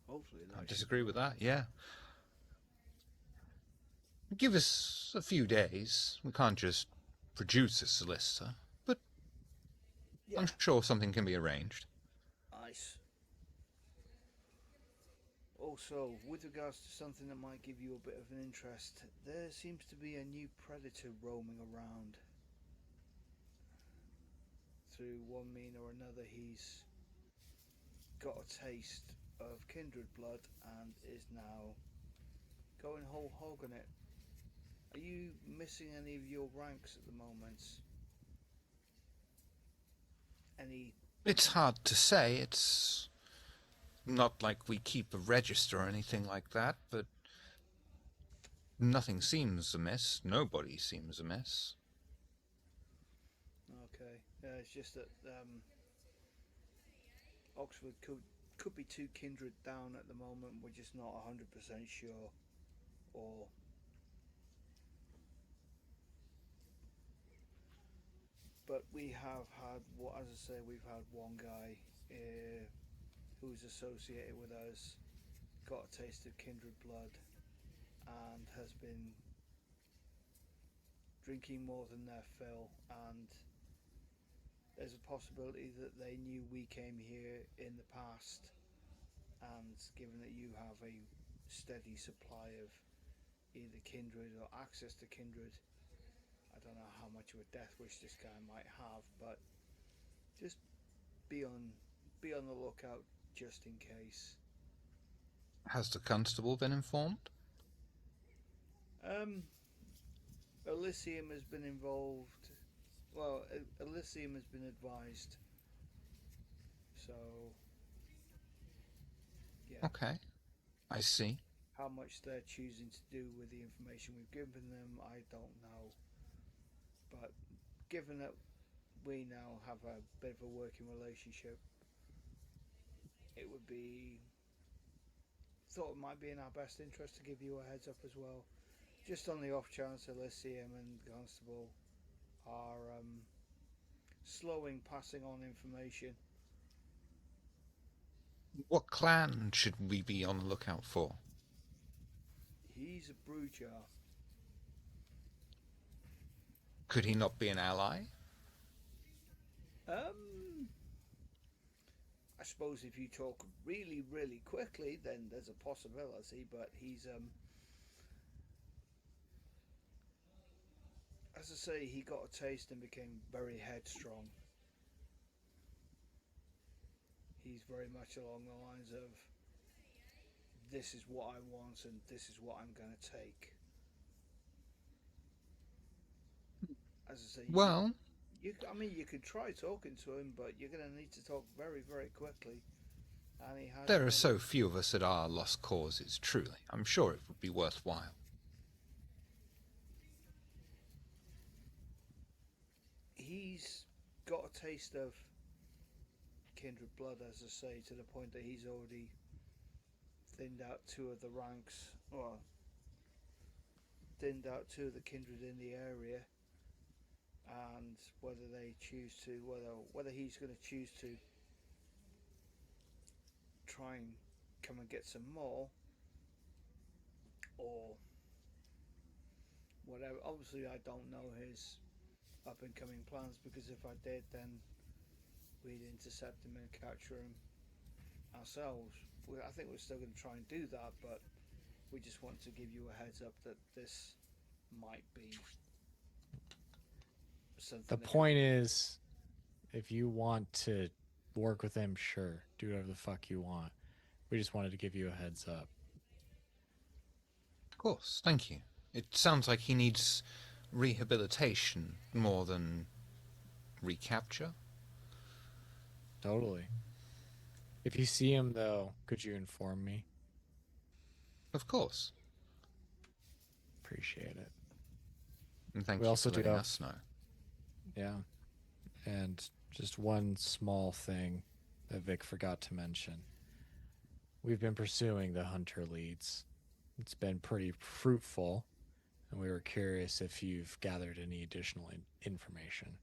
Hopefully that I disagree with that, yeah. Give us a few days. We can't just produce a solicitor, but Yeah. I'm sure something can be arranged. Nice. Also, with regards to something that might give you a bit of an interest, there seems to be a new predator roaming around. Through one mean or another, he's got a taste of kindred blood and is now going whole hog on it. Are you missing any of your ranks at the moment? Any... It's hard to say. It's not like we keep a register or anything like that, but nothing seems amiss. Nobody seems amiss. Okay, yeah, it's just that Oxford could be two kindred down at the moment. We're just not 100% sure. Or but we have had, well, as I say, we've had one guy who's associated with us, got a taste of kindred blood, and has been drinking more than their fill, and there's a possibility that they knew we came here in the past, and given that you have a steady supply of either kindred or access to kindred, I don't know how much of a death wish this guy might have, but just be on the lookout just in case. Has the constable been informed? Elysium has been involved. Well, Elysium has been advised. So, yeah. Okay, I see. How much they're choosing to do with the information we've given them, I don't know. But given that we now have a bit of a working relationship, it would be thought it might be in our best interest to give you a heads up as well, just on the off chance Elysium and Constable are slowing passing on information. What clan should we be on the lookout for? He's a brew jar. Could he not be an ally? I suppose if you talk really, really quickly, then there's a possibility. But he's as I say, he got a taste and became very headstrong. He's very much along the lines of, this is what I want and this is what I'm going to take. As I say, Well, you could try talking to him, but you're going to need to talk very, very quickly. And he has there are so few of us at our lost causes, truly. I'm sure it would be worthwhile. He's got a taste of kindred blood, as I say, to the point that he's already thinned out two of the ranks, or thinned out two of the kindred in the area. And whether they choose to, whether he's going to choose to try and come and get some more, or whatever. Obviously, I don't know his up and coming plans, because if I did, then we'd intercept him and capture him ourselves. I think we're still going to try and do that, but we just want to give you a heads up that this might be something. The point is, if you want to work with him, sure, do whatever the fuck you want. We just wanted to give you a heads up. Of course, thank you. It sounds like he needs rehabilitation more than recapture. Totally. If you see him, though, could you inform me? Of course. Appreciate it. And thank We you also for do letting have- us know. Yeah. And just one small thing that Vic forgot to mention. We've been pursuing the hunter leads. It's been pretty fruitful, and we were curious if you've gathered any additional information.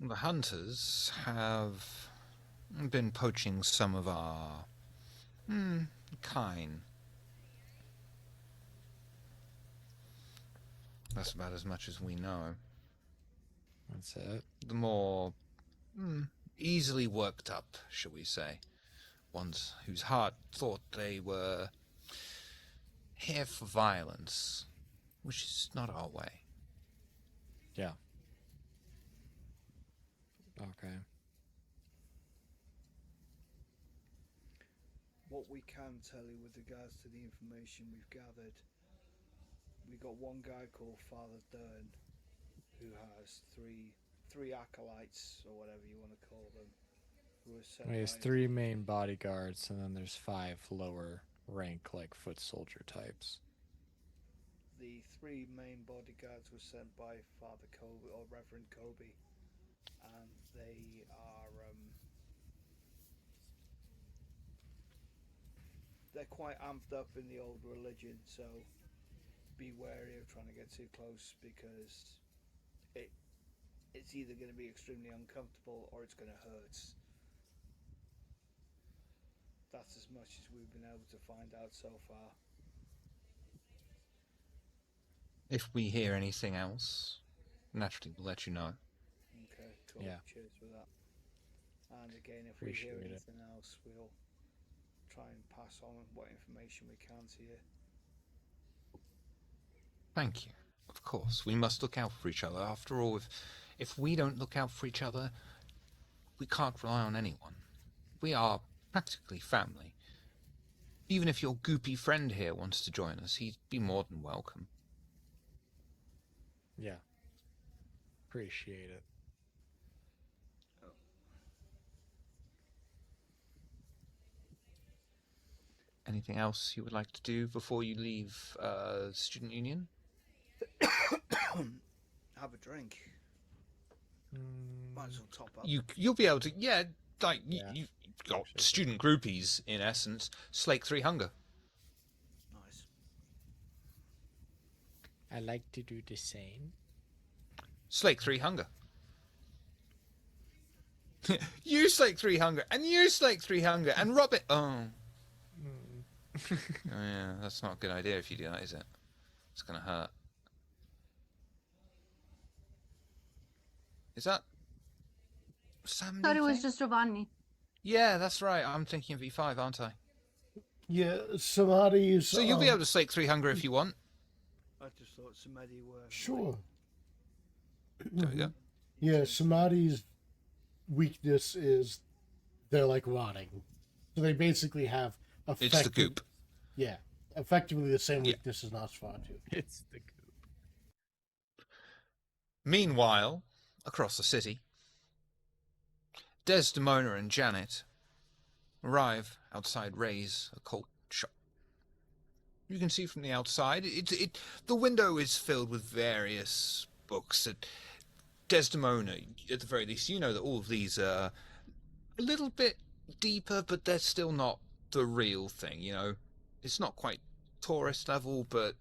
The hunters have been poaching some of our kine. That's about as much as we know. That's it. The more easily worked up, shall we say. Ones whose heart thought they were here for violence, which is not our way. Yeah. Okay. What we can tell you with regards to the information we've gathered, we got one guy called Father Dern, who has three acolytes, or whatever you want to call them, who are sent He has by 3 main bodyguards, and then there's 5 lower rank, like foot soldier types. the 3 main bodyguards were sent by Father Kobe, or Reverend Kobe, and they are they're quite amped up in the old religion, so be wary of trying to get too close, because it's either going to be extremely uncomfortable or it's going to hurt. That's as much as we've been able to find out so far. If we hear anything else, naturally we'll let you know. So Yeah. cheers for that. And again, if we hear Appreciate it. anything else, we'll try and pass on what information we can to you. Thank you. Of course, we must look out for each other. After all, if we don't look out for each other, we can't rely on anyone. We are practically family. Even if your goopy friend here wants to join us, he'd be more than welcome. Yeah. Appreciate it. Anything else you would like to do before you leave Student Union? Have a drink. Might as well top up. You'll be able to, yeah, like Yeah. you've got student groupies, in essence, slake 3 hunger. Nice. I like to do the same. Slake 3 hunger. You slake 3 hunger, and you slake 3 hunger, and Robert. Oh. Oh yeah, that's not a good idea if you do that, is it? It's gonna hurt. Is that Sam? Thought it was think? just Giovanni. Yeah, that's right. I'm thinking of E5, aren't I? Yeah, somebody's. So you'll be able to slake 3 hunger if you want. I just thought somebody were. Sure. There we go. Yeah, somebody's weakness is they're like rotting, so they basically have It's the goop. Yeah, effectively the same Yeah. weakness as Nosferatu. It's the goop. Meanwhile, across the city, Desdemona and Janet arrive outside Ray's occult shop. You can see from the outside, the window is filled with various books. That Desdemona, at the very least, you know that all of these are a little bit deeper, but they're still not the real thing. You know, it's not quite tourist level, but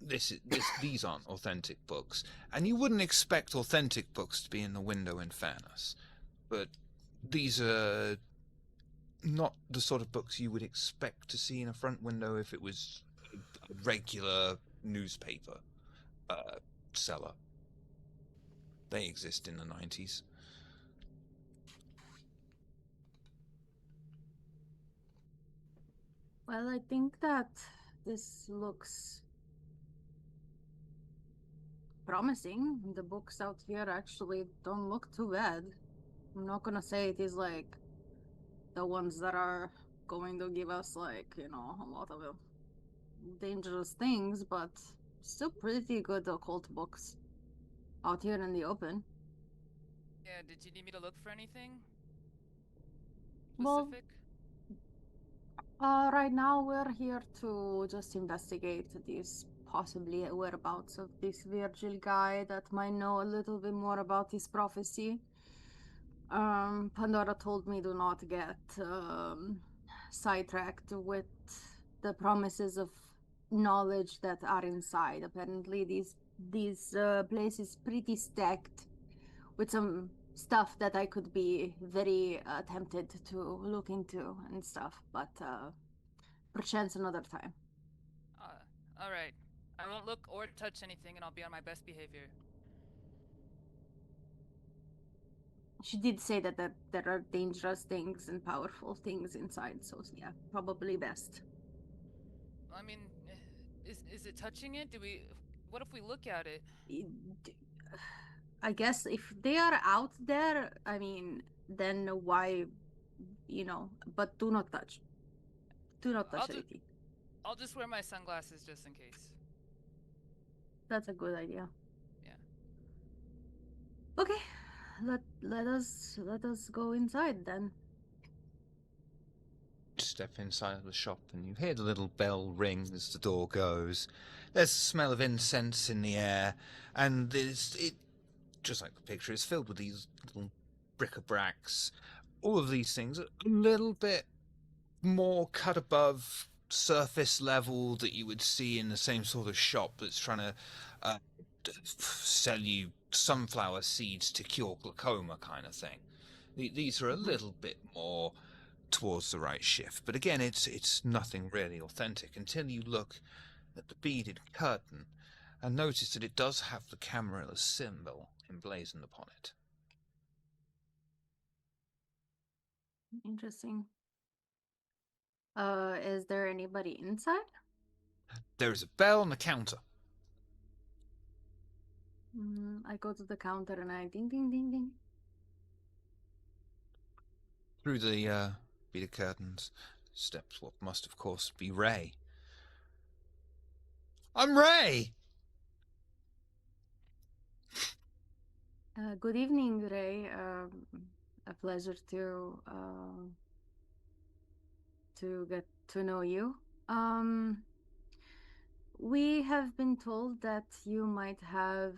these aren't authentic books, and you wouldn't expect authentic books to be in the window, in fairness. But these are not the sort of books you would expect to see in a front window if it was a regular newspaper seller. They exist in the 90s. Well, I think that this looks promising. The books out here actually don't look too bad. I'm not gonna say it is like the ones that are going to give us like, you know, a lot of dangerous things, but still pretty good occult books out here in the open. Yeah, did you need me to look for anything Well, specific? Right now we're here to just investigate these possibly whereabouts of this Virgil guy that might know a little bit more about his prophecy. Pandora told me do not get sidetracked with the promises of knowledge that are inside. Apparently, these place is pretty stacked with some stuff that I could be very tempted to look into and stuff, but perchance another time. All right. I won't look or touch anything, and I'll be on my best behavior. She did say that there are dangerous things and powerful things inside, so yeah, probably best. I mean, is it touching it? What if we look at it? I guess if they are out there, I mean, then why, you know, but do not touch. Do not touch anything. I'll just wear my sunglasses just in case. That's a good idea. Yeah. Okay, let us go inside then. Step inside the shop and you hear the little bell ring as the door goes. There's the smell of incense in the air, and it just like the picture is filled with these little bric-a-bracs. All of these things are a little bit more cut above surface level that you would see in the same sort of shop that's trying to sell you sunflower seeds to cure glaucoma kind of thing. These are a little bit more towards the right shift, but again, it's nothing really authentic until you look at the beaded curtain and notice that it does have the Camarilla symbol emblazoned upon it. Interesting. Is there anybody inside? There is a bell on the counter. I go to the counter and I ding ding ding ding. Through the beaded curtains steps what must, of course, be Ray. I'm Ray! Good evening, Ray. A pleasure to get to know you. We have been told that you might have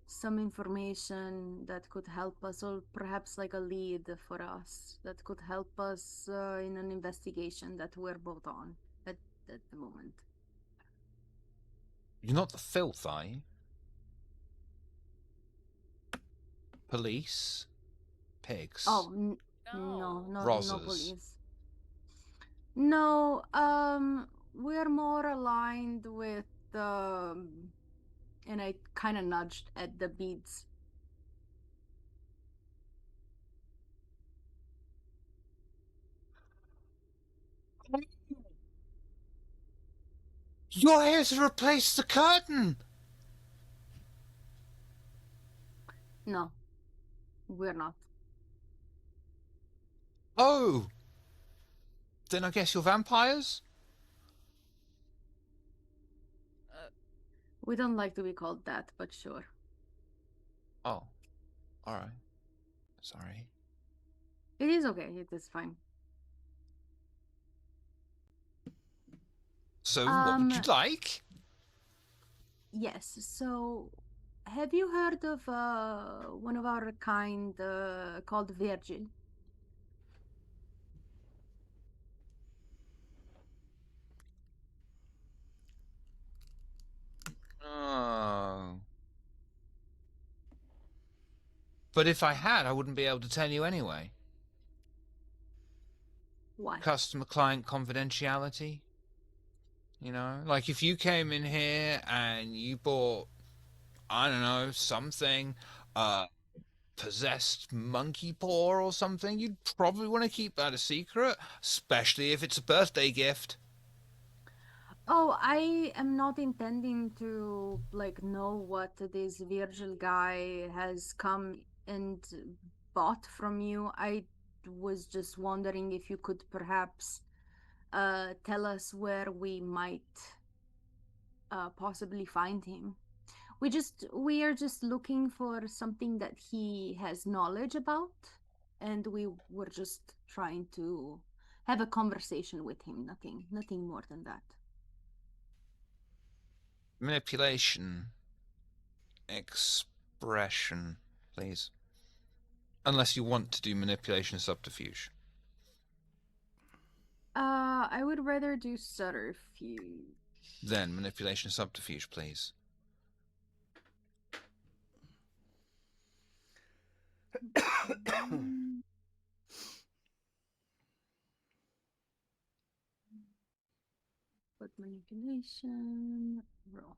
some information that could help us, or perhaps like a lead for us that could help us in an investigation that we're both on at the moment. You're not the filth, are you? Police? Pigs? Oh, no, No. no Rozzers. police. No, we're more aligned with and I kind of nudged at the beads. You're here to replace the curtain! No, we're not. Oh! Then I guess you're vampires? We don't like to be called that, but sure. Oh. Alright. Sorry. It is okay, it is fine. So, what would you like? Yes, so have you heard of one of our kind called Virgil? Oh. But if I had, I wouldn't be able to tell you anyway. Why? Customer-client confidentiality. You know? Like, if you came in here and you bought, I don't know, something, possessed monkey paw or something, you'd probably want to keep that a secret, especially if it's a birthday gift. Oh, I am not intending to like know what this Virgil guy has come and bought from you. I was just wondering if you could perhaps tell us where we might possibly find him. We are just looking for something that he has knowledge about, and we were just trying to have a conversation with him. Nothing more than that. Manipulation. Expression, please. Unless you want to do manipulation subterfuge. I would rather do subterfuge. Then manipulation subterfuge, please. But manipulation roll.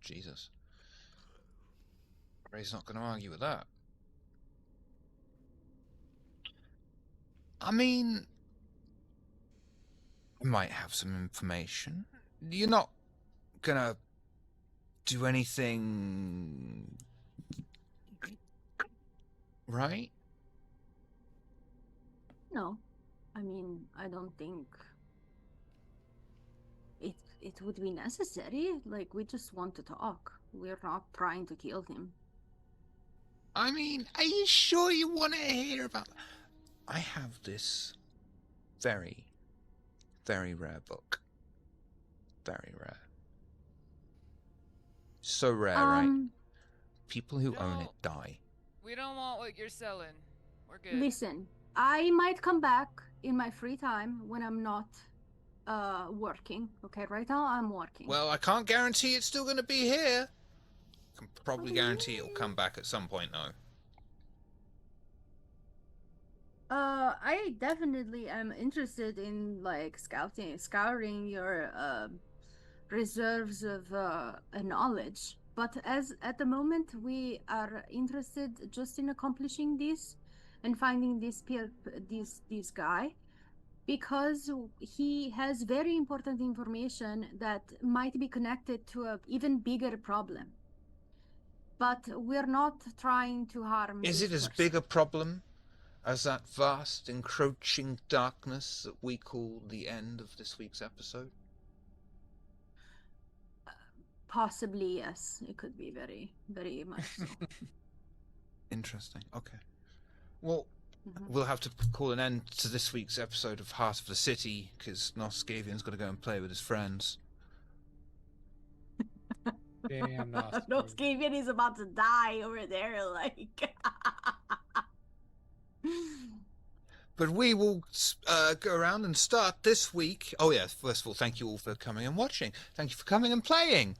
Jesus. Ray's not going to argue with that. I mean, I might have some information. You're not gonna do anything, right? No, I mean, I don't think it would be necessary. Like, we just want to talk. We're not trying to kill him. I mean, are you sure you want to hear about... I have this very, very rare book. Very rare. So rare, right? People who own it die. We don't want what you're selling. We're good. Listen, I might come back in my free time when I'm not working. Okay, right now I'm working. Well, I can't guarantee it's still going to be here. I can probably guarantee it'll come back at some point, though. I definitely am interested in like scouring your reserves of knowledge. but as at the moment we are interested just in accomplishing this and finding this guy, because he has very important information that might be connected to an even bigger problem. But we're not trying to harm Is this it as person. big a problem as that vast, encroaching darkness that we call the end of this week's episode? Possibly, yes. It could be very, very much so. Interesting. Okay. Well, we'll have to call an end to this week's episode of Heart of the City, because Noscavian's got to go and play with his friends. Damn, Noscavian is about to die over there, like. But we will go around and start this week. Oh, yeah, first of all, thank you all for coming and watching. Thank you for coming and playing.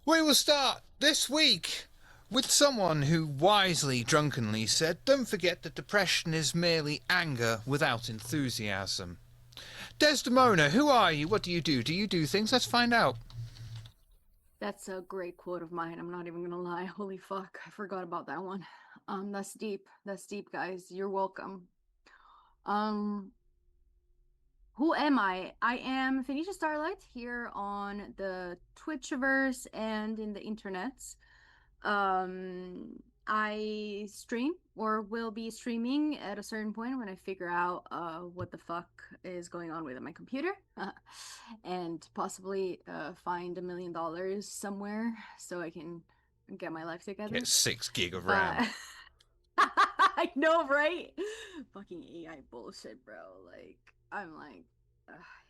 We will start this week with someone who wisely, drunkenly said, "Don't forget that depression is merely anger without enthusiasm." Desdemona, who are you? What do you do? Do you do things? Let's find out. That's a great quote of mine. I'm not even gonna lie. Holy fuck, I forgot about that one. That's deep. That's deep, guys. You're welcome. Who am I? I am Phoenicia Starlight here on the Twitchiverse and in the internets. I stream or will be streaming at a certain point when I figure out what the fuck is going on with my computer and possibly find $1 million somewhere so I can get my life together. Get 6 gig of RAM. I know, right? Fucking AI bullshit, bro. Like, I'm like,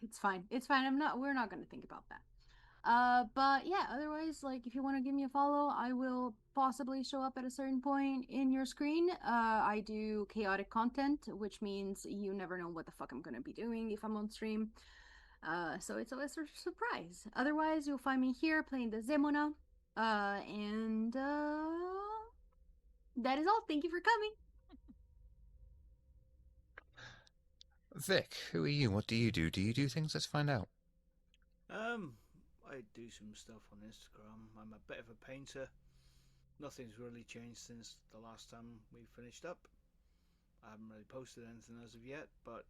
it's fine. It's fine. We're not gonna think about that. But yeah, otherwise, like, if you want to give me a follow, I will possibly show up at a certain point in your screen. I do chaotic content, which means you never know what the fuck I'm gonna be doing if I'm on stream. So it's always a surprise. Otherwise, you'll find me here playing Desdemona. And that is all. Thank you for coming. Vic, who are you? What do you do? Do you do things? Let's find out. I do some stuff on Instagram. I'm a bit of a painter. Nothing's really changed since the last time we finished up. I haven't really posted anything as of yet, but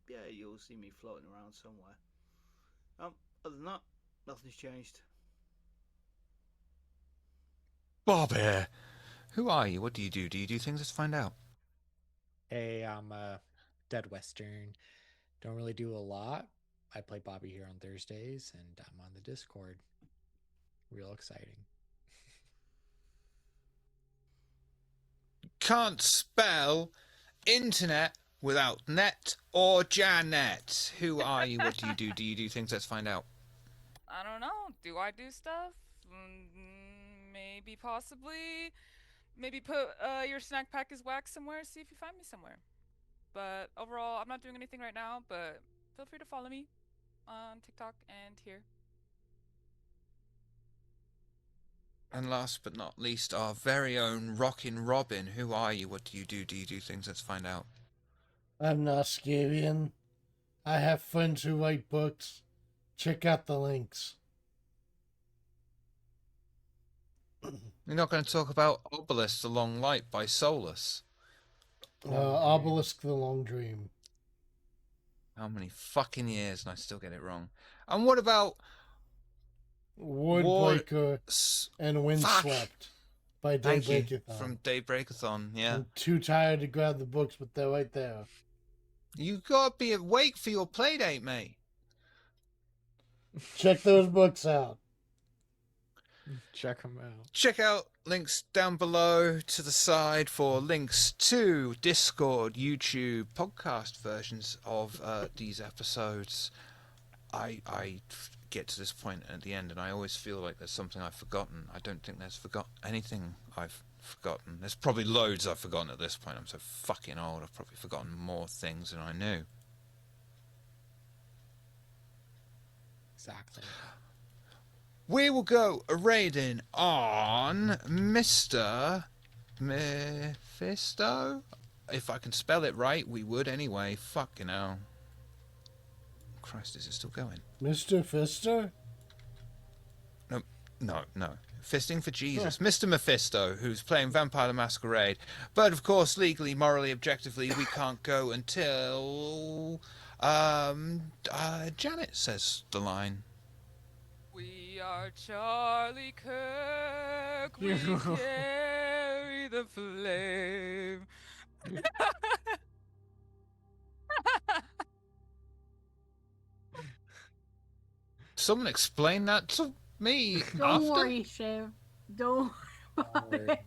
yeah, you'll see me floating around somewhere. Other than that, nothing's changed. Bobby, who are you? What do you do? Do you do things? Let's find out. Hey, I'm Dead Western. Don't really do a lot. I play Bobby here on Thursdays, and I'm on the Discord. Real exciting. Can't spell internet without net or Janet. Who are you? What do you do? Do you do things? Let's find out. I don't know. Do I do stuff? Maybe, possibly. Maybe put your snack pack as wax somewhere. See if you find me somewhere. But overall, I'm not doing anything right now. But feel free to follow me on TikTok and here. And last but not least, our very own Rockin' Robin. Who are you? What do you do? Do you do things? Let's find out. I'm Noscavian. I have friends who write books. Check out the links. You're not going to talk about Obelisk the Long Light by Solus. Obelisk the Long Dream. How many fucking years and I still get it wrong? And what about Wardbreaker and Windswept by Thank you. Daybreakathon. From Daybreakathon, yeah. I'm too tired to grab the books, but they're right there. You gotta be awake for your playdate, mate. Check those books out. Check them out. Check out links down below to the side for links to Discord, YouTube, podcast versions of these episodes. I get to this point at the end and I always feel like there's something I've forgotten. I don't think there's anything I've forgotten. There's probably loads I've forgotten at this point. I'm so fucking old. I've probably forgotten more things than I knew. Exactly. We will go raiding on Mr. Mephisto. If I can spell it right, we would anyway. Fucking hell. Christ, is it still going? Mr. Fister? Nope. No. Fisting for Jesus. Mr. Mephisto, who's playing Vampire the Masquerade. But, of course, legally, morally, objectively, we can't go until... Janet says the line. We are Charlie Kirk. We carry the flame. Someone explain that to me Don't after? worry, Chef. Don't worry about it.